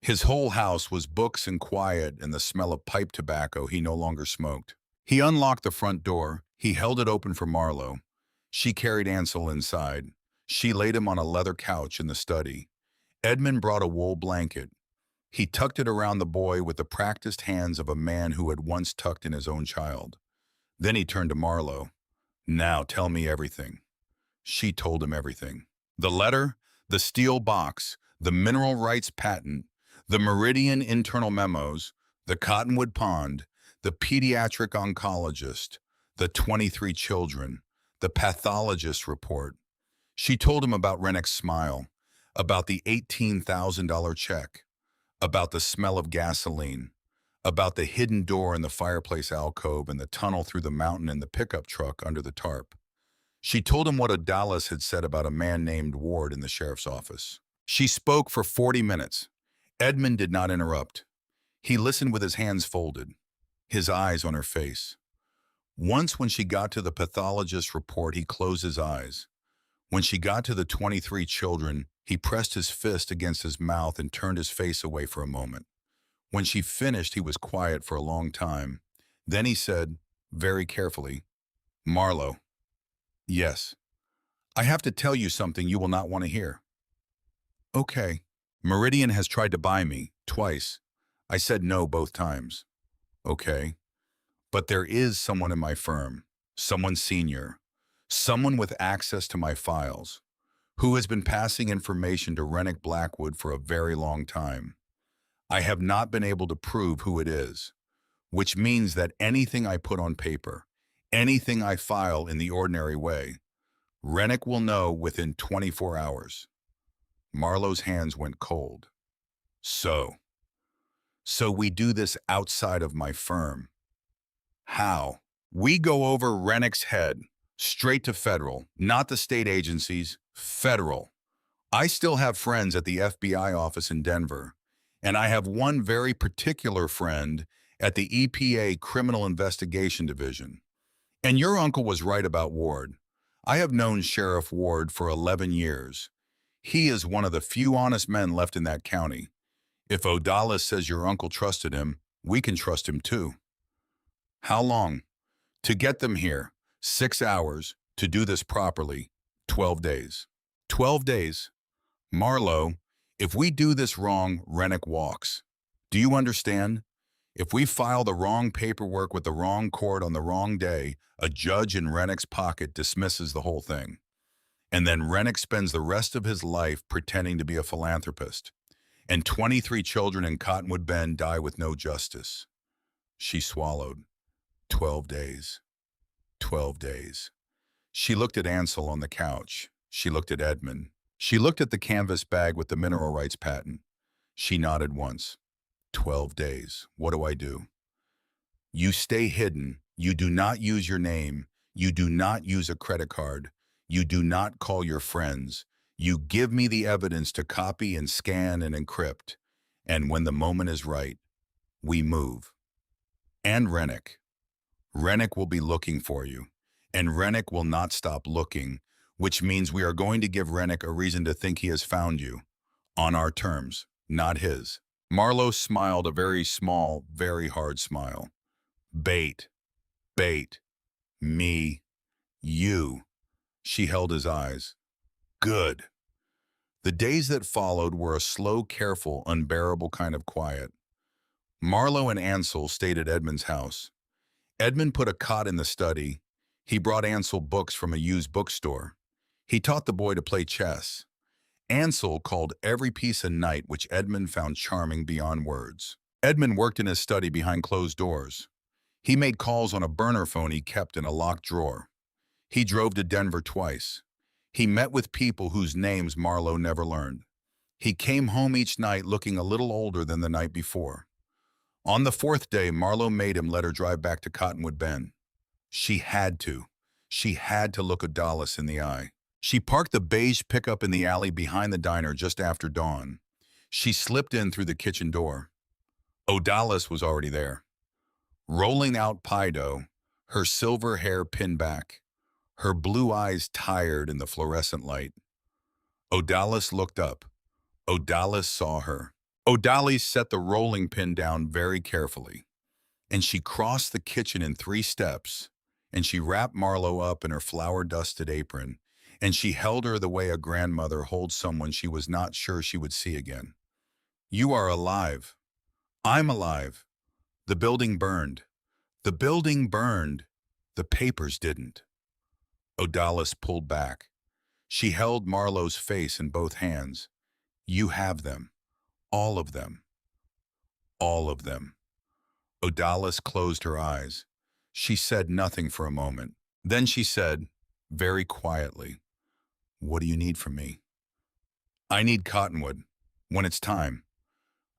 His whole house was books and quiet and the smell of pipe tobacco he no longer smoked. He unlocked the front door. He held it open for Marlowe. She carried Ansel inside. She laid him on a leather couch in the study. Edmund brought a wool blanket. He tucked it around the boy with the practiced hands of a man who had once tucked in his own child. Then he turned to Marlowe. "Now tell me everything." She told him everything. The letter, the steel box, the mineral rights patent, the Meridian internal memos, the Cottonwood Pond, the pediatric oncologist, the 23 children, the pathologist report. She told him about Rennick's smile, about the $18,000 check, about the smell of gasoline, about the hidden door in the fireplace alcove and the tunnel through the mountain in the pickup truck under the tarp. She told him what Odalis had said about a man named Ward in the sheriff's office. She spoke for 40 minutes. Edmund did not interrupt. He listened with his hands folded, his eyes on her face. Once when she got to the pathologist's report, he closed his eyes. When she got to the 23 children, he pressed his fist against his mouth and turned his face away for a moment. When she finished, he was quiet for a long time. Then he said, very carefully, "Marlowe." "Yes. I have to tell you something you will not want to hear." "Okay. Meridian has tried to buy me, twice. I said no both times." "Okay. But there is someone in my firm, someone senior, someone with access to my files, who has been passing information to Rennick Blackwood for a very long time. I have not been able to prove who it is, which means that anything I put on paper, anything I file in the ordinary way, Rennick will know within 24 hours. Marlowe's hands went cold. So we do this outside of my firm. How? We go over Rennick's head, straight to federal, not the state agencies, federal. I still have friends at the FBI office in Denver, and I have one very particular friend at the EPA Criminal Investigation Division. And your uncle was right about Ward. I have known Sheriff Ward for 11 years. He is one of the few honest men left in that county. If Odalis says your uncle trusted him, we can trust him too." "How long?" "To get them here, 6 hours. To do this properly, 12 days. 12 days. Marlowe, if we do this wrong, Rennick walks. Do you understand? If we file the wrong paperwork with the wrong court on the wrong day, a judge in Rennick's pocket dismisses the whole thing. And then Rennick spends the rest of his life pretending to be a philanthropist. And 23 children in Cottonwood Bend die with no justice." She swallowed. 12 days. 12 days. She looked at Ansel on the couch. She looked at Edmund. She looked at the canvas bag with the mineral rights patent. She nodded once. 12 days. What do I do? You stay hidden. You do not use your name. You do not use a credit card. You do not call your friends. You give me the evidence to copy and scan and encrypt. And when the moment is right, we move. And Rennick. Rennick will be looking for you. And Rennick will not stop looking, which means we are going to give Rennick a reason to think he has found you. On our terms, not his. Marlowe smiled a very small, very hard smile. Bait. Bait. Me. You. She held his eyes. Good. The days that followed were a slow, careful, unbearable kind of quiet. Marlowe and Ansel stayed at Edmund's house. Edmund put a cot in the study. He brought Ansel books from a used bookstore. He taught the boy to play chess. Ansel called every piece a knight, which Edmund found charming beyond words. Edmund worked in his study behind closed doors. He made calls on a burner phone he kept in a locked drawer. He drove to Denver twice. He met with people whose names Marlowe never learned. He came home each night looking a little older than the night before. On the fourth day, Marlowe made him let her drive back to Cottonwood Bend. She had to. She had to look Odalis in the eye. She parked the beige pickup in the alley behind the diner just after dawn. She slipped in through the kitchen door. Odalis was already there. Rolling out pie dough, her silver hair pinned back, her blue eyes tired in the fluorescent light. Odalis looked up. Odalis saw her. Odalis set the rolling pin down very carefully, and she crossed the kitchen in 3 steps, and she wrapped Marlowe up in her flour-dusted apron, and she held her the way a grandmother holds someone she was not sure she would see again. "You are alive. I'm alive. The building burned. The building burned. The papers didn't." Odalis pulled back. She held Marlowe's face in both hands. "You have them. All of them. All of them." Odalis closed her eyes. She said nothing for a moment. Then she said, very quietly, "What do you need from me?" "I need Cottonwood. When it's time.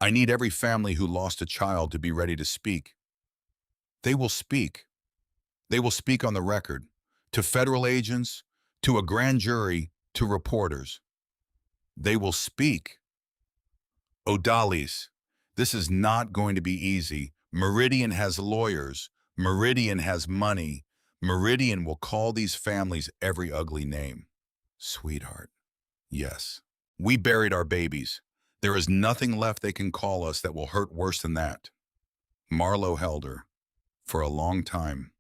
I need every family who lost a child to be ready to speak. They will speak. They will speak on the record. To federal agents, to a grand jury, to reporters. They will speak. Odalis, this is not going to be easy. Meridian has lawyers. Meridian has money. Meridian will call these families every ugly name." "Sweetheart." "Yes. We buried our babies. There is nothing left they can call us that will hurt worse than that." Marlowe held her. For a long time.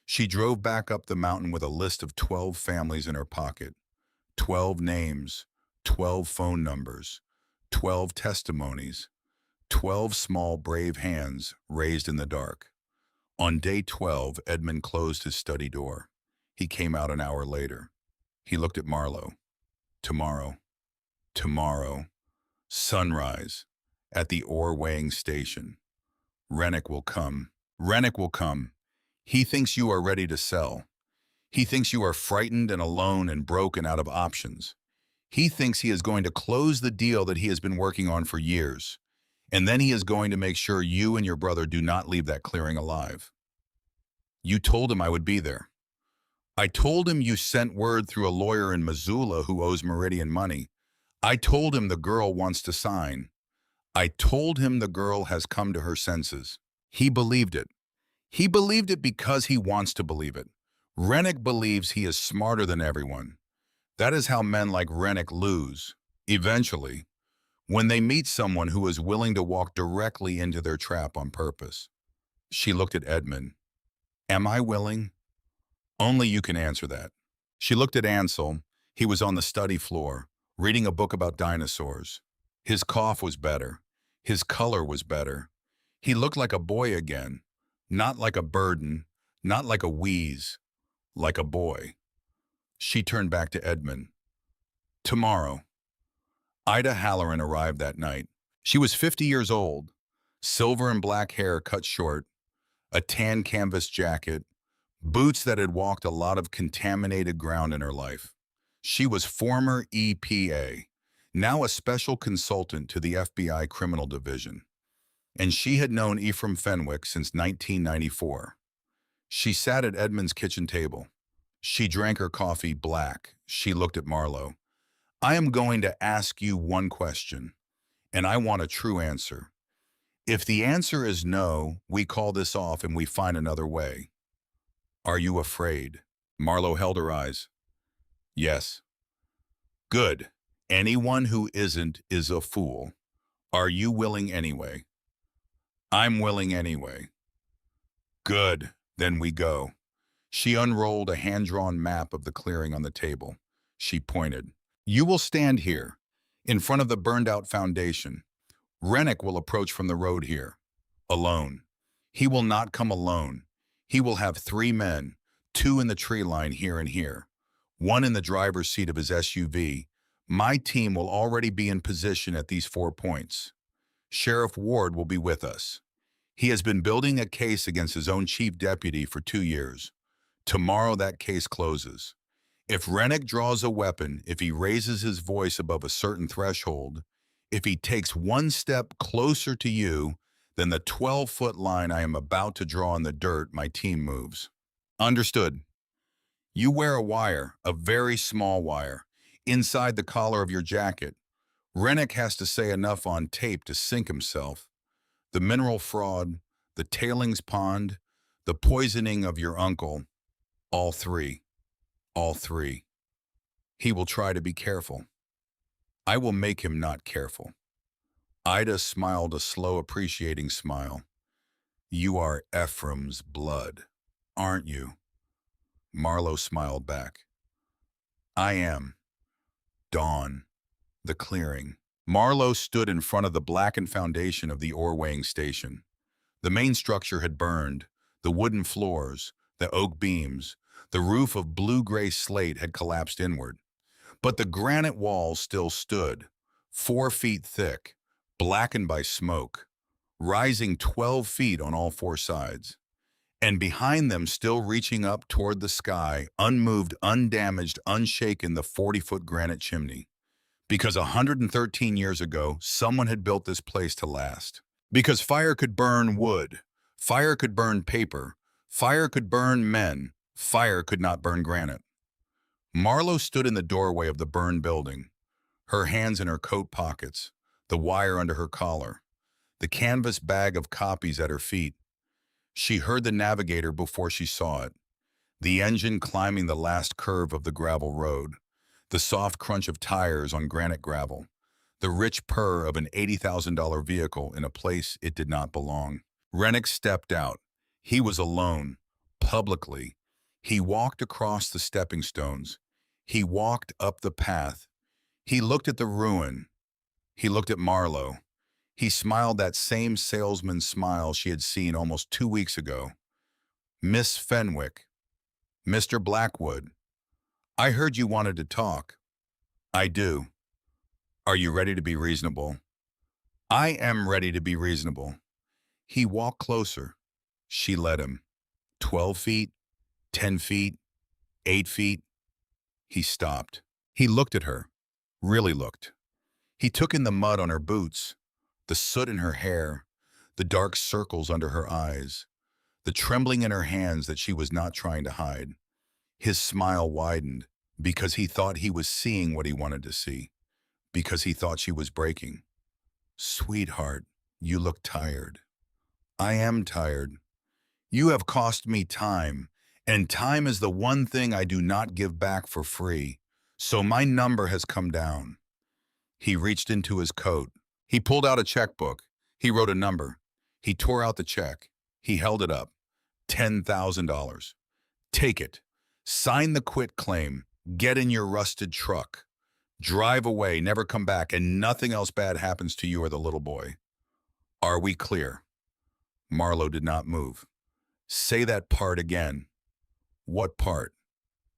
She drove back up the mountain with a list of 12 families in her pocket. 12 names, 12 phone numbers, 12 testimonies, 12 small brave hands raised in the dark. On day 12, Edmund closed his study door. He came out an hour later. He looked at Marlowe. "Tomorrow. Tomorrow. Sunrise. At the ore weighing station. Rennick will come. Rennick will come. He thinks you are ready to sell. He thinks you are frightened and alone and broken out of options. He thinks he is going to close the deal that he has been working on for years. And then he is going to make sure you and your brother do not leave that clearing alive. You told him I would be there. I told him you sent word through a lawyer in Missoula who owes Meridian money. I told him the girl wants to sign. I told him the girl has come to her senses. He believed it. He believed it because he wants to believe it. Rennick believes he is smarter than everyone. That is how men like Rennick lose, eventually, when they meet someone who is willing to walk directly into their trap on purpose." She looked at Edmund. "Am I willing?" "Only you can answer that." She looked at Ansel. He was on the study floor, reading a book about dinosaurs. His cough was better. His color was better. He looked like a boy again, not like a burden, not like a wheeze, like a boy. She turned back to Edmund. "Tomorrow." Ida Halloran arrived that night. She was 50 years old, silver and black hair cut short, a tan canvas jacket, boots that had walked a lot of contaminated ground in her life. She was former EPA, now a special consultant to the FBI Criminal Division, and she had known Ephraim Fenwick since 1994. She sat at Edmund's kitchen table. She drank her coffee black. She looked at Marlowe. "I am going to ask you one question, and I want a true answer. If the answer is no, we call this off and we find another way. Are you afraid?" Marlowe held her eyes. "Yes." "Good. Anyone who isn't is a fool. Are you willing anyway?" "I'm willing anyway." "Good. Then we go." She unrolled a hand-drawn map of the clearing on the table. She pointed. "You will stand here. in front of the burned-out foundation. Rennick will approach from the road here, alone. He will not come alone. He will have 3 men, 2 in the tree line here and here, 1 in the driver's seat of his SUV. My team will already be in position at these 4 points. Sheriff Ward will be with us. He has been building a case against his own chief deputy for 2 years. Tomorrow that case closes. If Rennick draws a weapon, if he raises his voice above a certain threshold, if he takes 1 step closer to you than the 12-foot line I am about to draw in the dirt, my team moves. Understood. You wear a wire, a very small wire, inside the collar of your jacket. Rennick has to say enough on tape to sink himself. The mineral fraud, the tailings pond, the poisoning of your uncle, all 3. All 3. He will try to be careful. I will make him not careful. Ida smiled a slow, appreciating smile. You are Ephraim's blood, aren't you? Marlowe smiled back. I am. Dawn. The clearing. Marlowe stood in front of the blackened foundation of the ore weighing station. The main structure had burned. The wooden floors, the oak beams, the roof of blue-gray slate had collapsed inward. But the granite walls still stood, 4 feet thick, blackened by smoke, rising 12 feet on all 4 sides. And behind them, still reaching up toward the sky, unmoved, undamaged, unshaken, the 40-foot granite chimney. Because 113 years ago, someone had built this place to last. Because fire could burn wood, fire could burn paper, fire could burn men, fire could not burn granite. Marlowe stood in the doorway of the burned building, her hands in her coat pockets, the wire under her collar, the canvas bag of copies at her feet. She heard the navigator before she saw it, the engine climbing the last curve of the gravel road, the soft crunch of tires on granite gravel, the rich purr of an $80,000 vehicle in a place it did not belong. Rennick stepped out. He was alone, publicly. He walked across the stepping stones. He walked up the path. He looked at the ruin. He looked at Marlowe. He smiled that same salesman's smile she had seen almost 2 weeks ago. Miss Fenwick, Mr. Blackwood, I heard you wanted to talk. I do. Are you ready to be reasonable? I am ready to be reasonable. He walked closer. She led him. 12 feet, 10 feet, 8 feet. He stopped. He looked at her, really looked. He took in the mud on her boots, the soot in her hair, the dark circles under her eyes, the trembling in her hands that she was not trying to hide. His smile widened because he thought he was seeing what he wanted to see, because he thought she was breaking. Sweetheart, you look tired. I am tired. You have cost me time, and time is the one thing I do not give back for free, so my number has come down. He reached into his coat. He pulled out a checkbook. He wrote a number. He tore out the check. He held it up. $10,000. Take it. Sign the quit claim. Get in your rusted truck. Drive away, never come back, and nothing else bad happens to you or the little boy. Are we clear? Marlowe did not move. Say that part again. What part?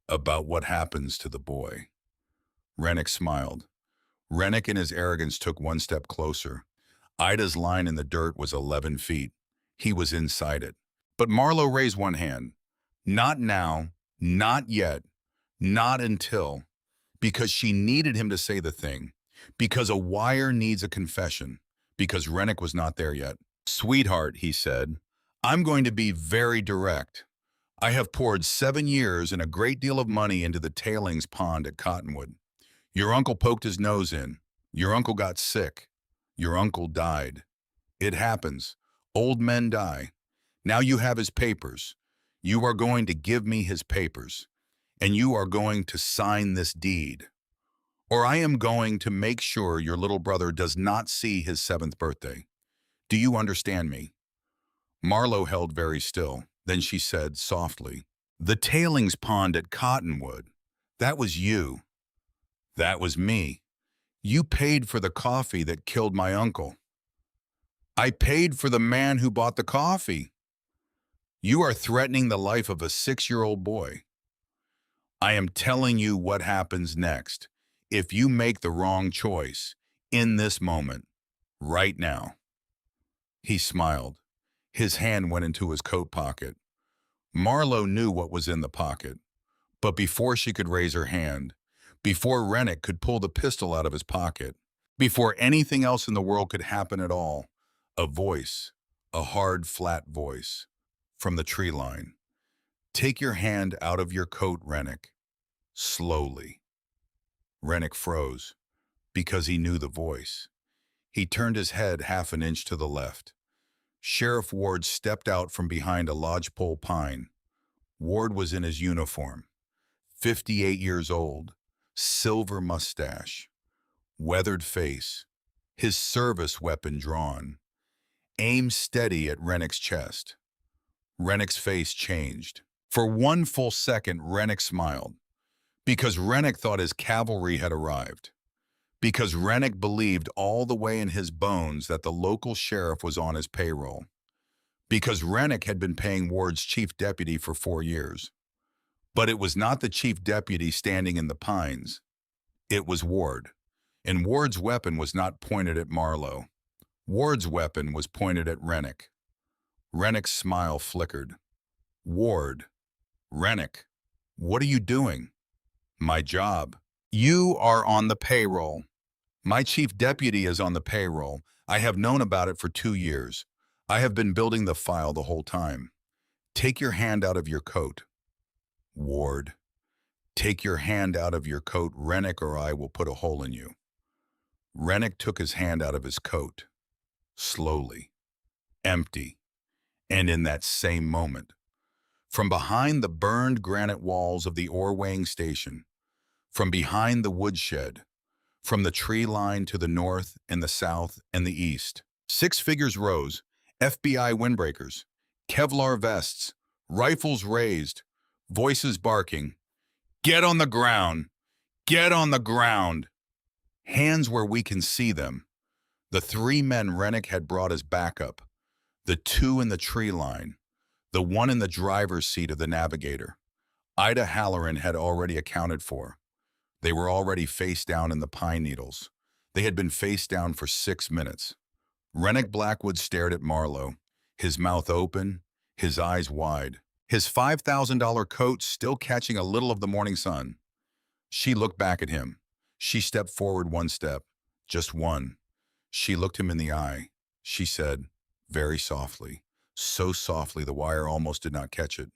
About what happens to the boy. Rennick smiled. Rennick in his arrogance took 1 step closer. Ida's line in the dirt was 11 feet. He was inside it. But Marlowe raised one hand. Not now, not yet, not until. Because she needed him to say the thing. Because a wire needs a confession. Because Rennick was not there yet. Sweetheart, he said, I'm going to be very direct. I have poured 7 years and a great deal of money into the tailings pond at Cottonwood. Your uncle poked his nose in. Your uncle got sick. Your uncle died. It happens. Old men die. Now you have his papers. You are going to give me his papers. And you are going to sign this deed. Or I am going to make sure your little brother does not see his 7th birthday. Do you understand me? Marlowe held very still. Then she said softly, the tailings pond at Cottonwood. That was you. That was me. You paid for the coffee that killed my uncle. I paid for the man who bought the coffee. You are threatening the life of a 6-year-old boy. I am telling you what happens next if you make the wrong choice in this moment, right now." He smiled. His hand went into his coat pocket. Marlo knew what was in the pocket, but before she could raise her hand, before Rennick could pull the pistol out of his pocket, before anything else in the world could happen at all, a voice, a hard, flat voice, from the tree line. "Take your hand out of your coat, Rennick. Slowly." Rennick froze, because he knew the voice. He turned his head half an inch to the left. Sheriff Ward stepped out from behind a lodgepole pine. Ward was in his uniform, 58 years old, silver mustache, weathered face, his service weapon drawn, aim steady at Rennick's chest. Rennick's face changed. For one full second, Rennick smiled, because Rennick thought his cavalry had arrived, because Rennick believed all the way in his bones that the local sheriff was on his payroll, because Rennick had been paying Ward's chief deputy for 4 years. But it was not the chief deputy standing in the pines. It was Ward. And Ward's weapon was not pointed at Marlo. Ward's weapon was pointed at Rennick. Rennick's smile flickered. "Ward, Rennick, what are you doing?" "My job." "You are on the payroll." "My chief deputy is on the payroll. I have known about it for 2 years. I have been building the file the whole time." "Take your hand out of your coat." "Ward, take your hand out of your coat, Rennick, or I will put a hole in you." Rennick took his hand out of his coat, slowly, empty, and in that same moment, from behind the burned granite walls of the ore weighing station, from behind the woodshed, from the tree line to the north and the south and the east, 6 figures rose, FBI windbreakers, Kevlar vests, rifles raised, voices barking, "Get on the ground! Get on the ground!" Hands where we can see them. The 3 men Rennick had brought as backup, the 2 in the tree line, the 1 in the driver's seat of the Navigator. Ida Halloran had already accounted for. They were already face down in the pine needles. They had been face down for 6 minutes. Rennick Blackwood stared at Marlo, his mouth open, his eyes wide, his $5,000 coat still catching a little of the morning sun. She looked back at him. She stepped forward 1 step, just one. She looked him in the eye. She said, very softly, so softly the wire almost did not catch it,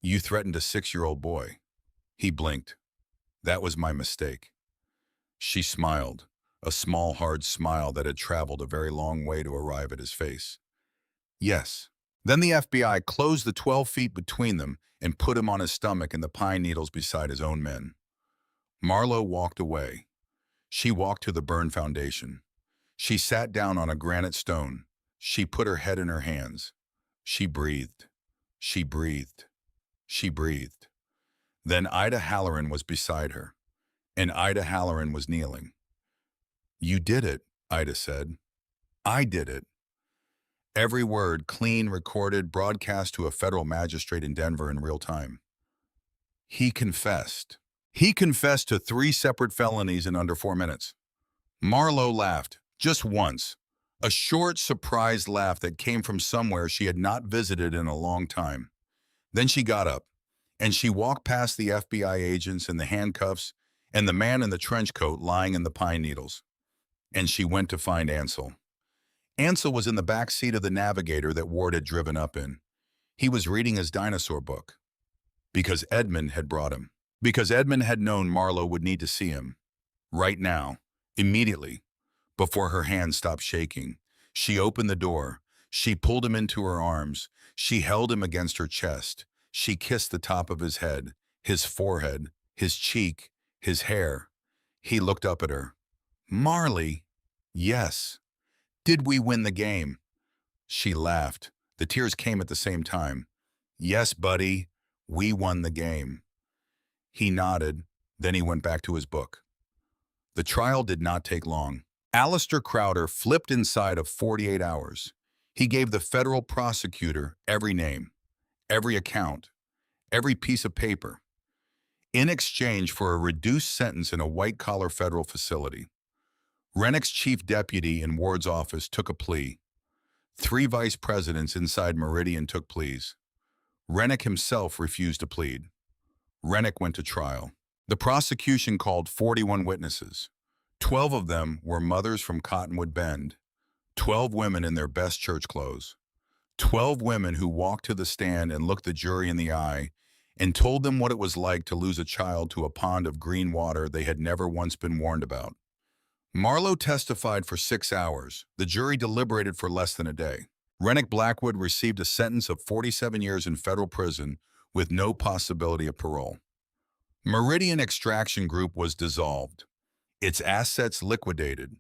"You threatened a 6-year-old boy." He blinked. "That was my mistake." She smiled, a small, hard smile that had traveled a very long way to arrive at his face. "Yes." Then the FBI closed the 12 feet between them and put him on his stomach in the pine needles beside his own men. Marlo walked away. She walked to the burned foundation. She sat down on a granite stone. She put her head in her hands. She breathed. She breathed. She breathed. Then Ida Halloran was beside her, and Ida Halloran was kneeling. "You did it," Ida said. "I did it." Every word clean, recorded, broadcast to a federal magistrate in Denver in real time. He confessed. He confessed to 3 separate felonies in under 4 minutes. Marlo laughed, just once, a short, surprised laugh that came from somewhere she had not visited in a long time. Then she got up, and she walked past the FBI agents in the handcuffs and the man in the trench coat lying in the pine needles. And she went to find Ansel. Ansel was in the back seat of the Navigator that Ward had driven up in. He was reading his dinosaur book. Because Edmund had brought him. Because Edmund had known Marlo would need to see him. Right now, immediately, before her hand stopped shaking, she opened the door. She pulled him into her arms. She held him against her chest. She kissed the top of his head, his forehead, his cheek, his hair. He looked up at her. "Marley." "Yes." "Did we win the game?" She laughed. The tears came at the same time. "Yes, buddy, we won the game." He nodded, then he went back to his book. The trial did not take long. Alistair Crowder flipped inside of 48 hours. He gave the federal prosecutor every name, every account, every piece of paper, in exchange for a reduced sentence in a white-collar federal facility. Rennick's chief deputy in Ward's office took a plea. 3 vice presidents inside Meridian took pleas. Rennick himself refused to plead. Rennick went to trial. The prosecution called 41 witnesses. 12 of them were mothers from Cottonwood Bend, 12 women in their best church clothes, 12 women who walked to the stand and looked the jury in the eye and told them what it was like to lose a child to a pond of green water they had never once been warned about. Marlowe testified for 6 hours. The jury deliberated for less than a day. Rennick Blackwood received a sentence of 47 years in federal prison with no possibility of parole. Meridian Extraction Group was dissolved, its assets liquidated,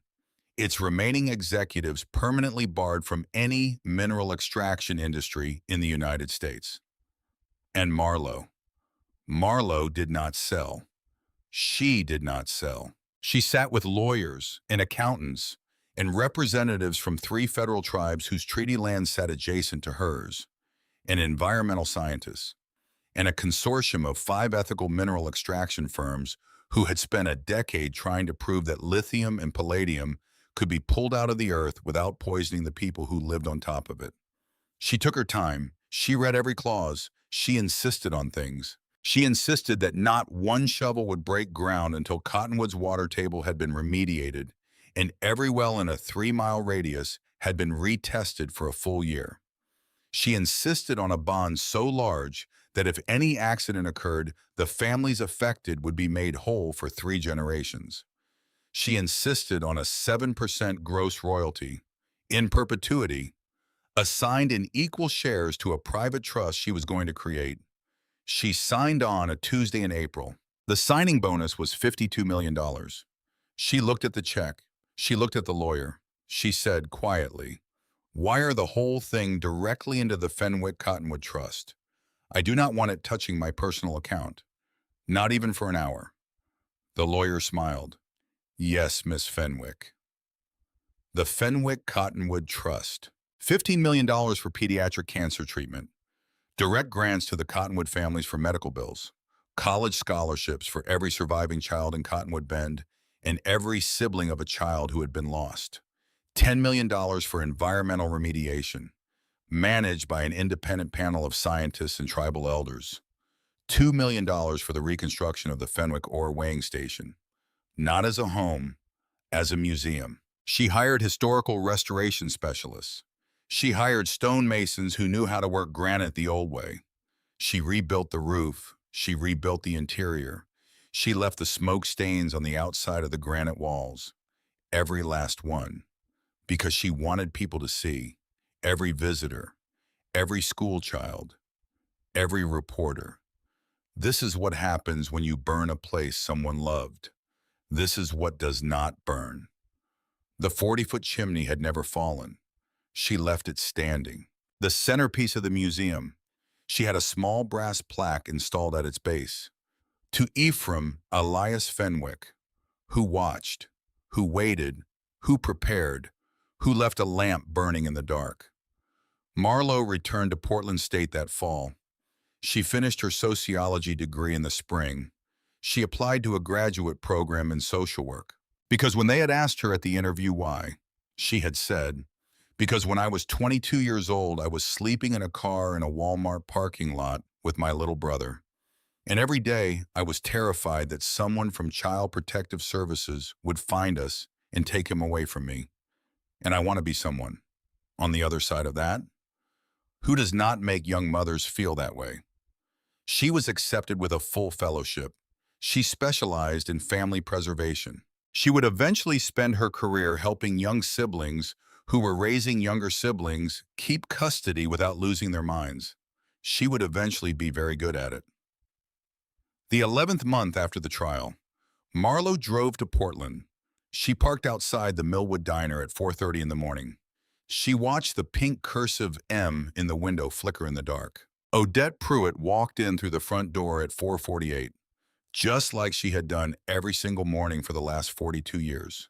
its remaining executives permanently barred from any mineral extraction industry in the United States. And Marlowe did not sell. She did not sell. She sat with lawyers and accountants and representatives from 3 federal tribes whose treaty land sat adjacent to hers, and environmental scientists, and a consortium of 5 ethical mineral extraction firms who had spent a decade trying to prove that lithium and palladium could be pulled out of the earth without poisoning the people who lived on top of it. She took her time. She read every clause. She insisted on things. She insisted that not one shovel would break ground until Cottonwood's water table had been remediated, and every well in a 3-mile radius had been retested for a full year. She insisted on a bond so large that if any accident occurred, the families affected would be made whole for 3 generations. She insisted on a 7% gross royalty, in perpetuity, assigned in equal shares to a private trust she was going to create. She signed on a Tuesday in April. The signing bonus was $52 million. She looked at the check. She looked at the lawyer. She said quietly, "Wire the whole thing directly into the Fenwick Cottonwood Trust. I do not want it touching my personal account, not even for an hour." The lawyer smiled. "Yes, Miss Fenwick." The Fenwick Cottonwood Trust. $15 million for pediatric cancer treatment. Direct grants to the Cottonwood families for medical bills. College scholarships for every surviving child in Cottonwood Bend and every sibling of a child who had been lost. $10 million for environmental remediation, managed by an independent panel of scientists and tribal elders. $2 million for the reconstruction of the Fenwick ore weighing station, not as a home, as a museum. She hired historical restoration specialists. She hired stonemasons who knew how to work granite the old way. She rebuilt the roof. She rebuilt the interior. She left the smoke stains on the outside of the granite walls, every last one, because she wanted people to see, every visitor, every school child, every reporter. This is what happens when you burn a place someone loved. This is what does not burn. The 40-foot chimney had never fallen. She left it standing. The centerpiece of the museum. She had a small brass plaque installed at its base. To Ephraim Elias Fenwick, who watched, who waited, who prepared, who left a lamp burning in the dark. Marlowe returned to Portland State that fall. She finished her sociology degree in the spring. She applied to a graduate program in social work. Because when they had asked her at the interview why, she had said, "Because when I was 22 years old, I was sleeping in a car in a Walmart parking lot with my little brother. And every day, I was terrified that someone from Child Protective Services would find us and take him away from me. And I want to be someone on the other side of that who does not make young mothers feel that way." She was accepted with a full fellowship. She specialized in family preservation. She would eventually spend her career helping young siblings who were raising younger siblings keep custody without losing their minds. She would eventually be very good at it. The 11th month after the trial, Marlowe drove to Portland. She parked outside the Millwood Diner at 4:30 in the morning. She watched the pink cursive M in the window flicker in the dark. Odette Pruitt walked in through the front door at 4:48. just like she had done every single morning for the last 42 years.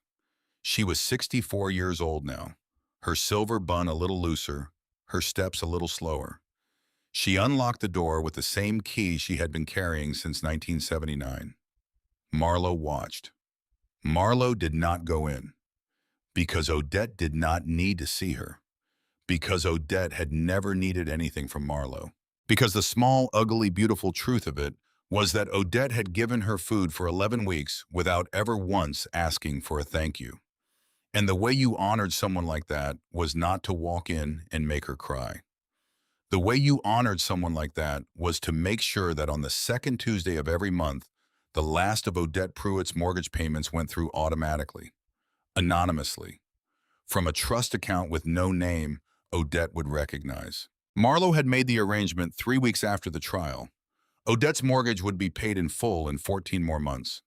She was 64 years old now, her silver bun a little looser, her steps a little slower. She unlocked the door with the same key she had been carrying since 1979. Marlo watched. Marlo did not go in, because Odette did not need to see her, because Odette had never needed anything from Marlo, because the small, ugly, beautiful truth of it was that Odette had given her food for 11 weeks without ever once asking for a thank you. And the way you honored someone like that was not to walk in and make her cry. The way you honored someone like that was to make sure that on the second Tuesday of every month, the last of Odette Pruitt's mortgage payments went through automatically, anonymously, from a trust account with no name Odette would recognize. Marlo had made the arrangement 3 weeks after the trial. Odette's mortgage would be paid in full in 14 more months.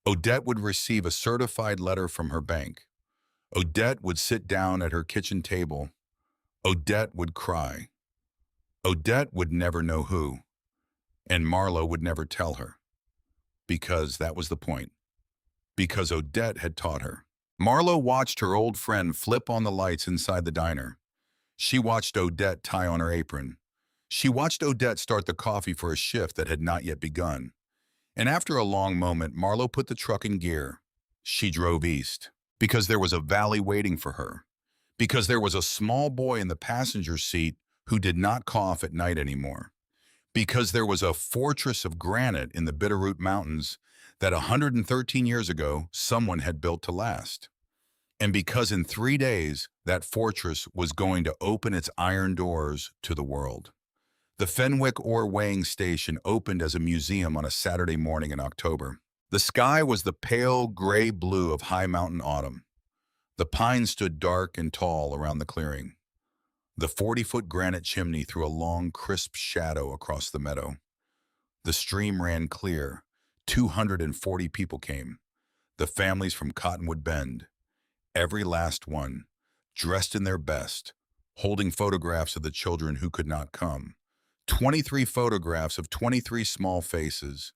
Odette would receive a certified letter from her bank. Odette would sit down at her kitchen table. Odette would cry. Odette would never know who, and Marlo would never tell her, because that was the point, because Odette had taught her. Marlo watched her old friend flip on the lights inside the diner. She watched Odette tie on her apron. She watched Odette start the coffee for a shift that had not yet begun. And after a long moment, Marlo put the truck in gear. She drove east, because there was a valley waiting for her, because there was a small boy in the passenger seat who did not cough at night anymore, because there was a fortress of granite in the Bitterroot Mountains that 113 years ago someone had built to last, and because in 3 days that fortress was going to open its iron doors to the world. The Fenwick Ore Weighing Station opened as a museum on a Saturday morning in October. The sky was the pale gray blue of high mountain autumn. The pines stood dark and tall around the clearing. The 40-foot granite chimney threw a long, crisp shadow across the meadow. The stream ran clear. 240 people came. The families from Cottonwood Bend. Every last one, dressed in their best, holding photographs of the children who could not come. 23 photographs of 23 small faces.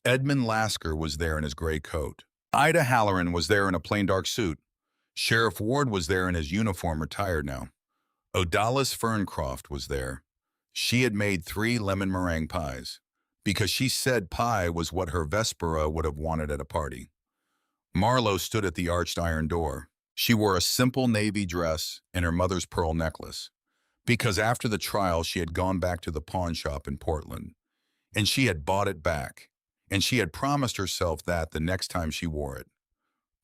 Edmund Lasker was there in his gray coat. Ida Halloran was there in a plain dark suit. Sheriff Ward was there in his uniform, retired now. Odalis Ferncroft was there. She had made 3 lemon meringue pies, because she said pie was what her Vespera would have wanted at a party. Marlo stood at the arched iron door. She wore a simple navy dress and her mother's pearl necklace, because after the trial she had gone back to the pawn shop in Portland, and she had bought it back, and she had promised herself that the next time she wore it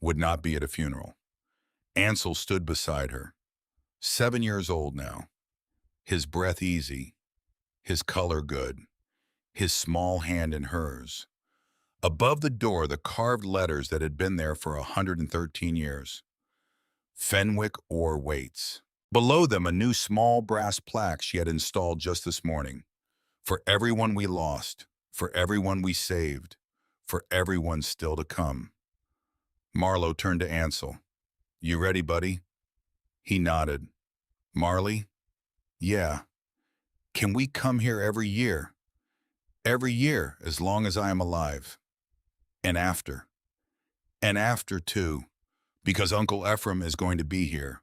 would not be at a funeral. Ansel stood beside her, 7 years old now, his breath easy, his color good, his small hand in hers. Above the door, the carved letters that had been there for 113 years. Fenwick Ore Waits. Below them, a new small brass plaque she had installed just this morning. For everyone we lost, for everyone we saved, for everyone still to come. Marlo turned to Ansel. You ready, buddy? He nodded. Marley? Yeah. Can we come here every year? Every year, as long as I am alive. And after. And after, too, because Uncle Ephraim is going to be here,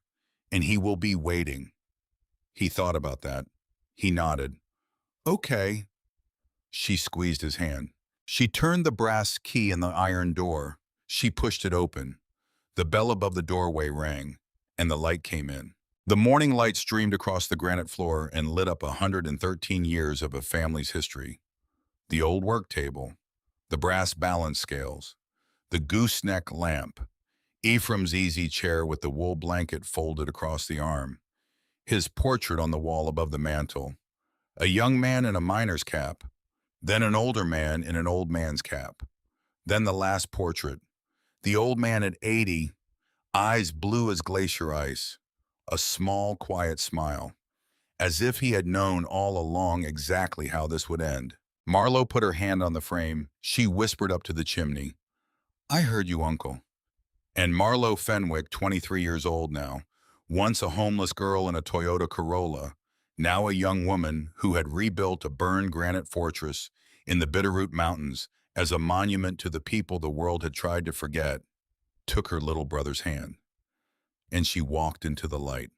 and he will be waiting. He thought about that. He nodded. Okay. She squeezed his hand. She turned the brass key in the iron door. She pushed it open. The bell above the doorway rang, and the light came in. The morning light streamed across the granite floor and lit up 113 years of a family's history. The old work table, the brass balance scales, the gooseneck lamp, Ephraim's easy chair with the wool blanket folded across the arm, his portrait on the wall above the mantel, a young man in a miner's cap, then an older man in an old man's cap, then the last portrait, the old man at 80, eyes blue as glacier ice, a small, quiet smile, as if he had known all along exactly how this would end. Marlo put her hand on the frame. She whispered up to the chimney, I heard you, Uncle. And Marlo Fenwick, 23 years old now, once a homeless girl in a Toyota Corolla, now a young woman who had rebuilt a burned granite fortress in the Bitterroot Mountains as a monument to the people the world had tried to forget, took her little brother's hand, and she walked into the light.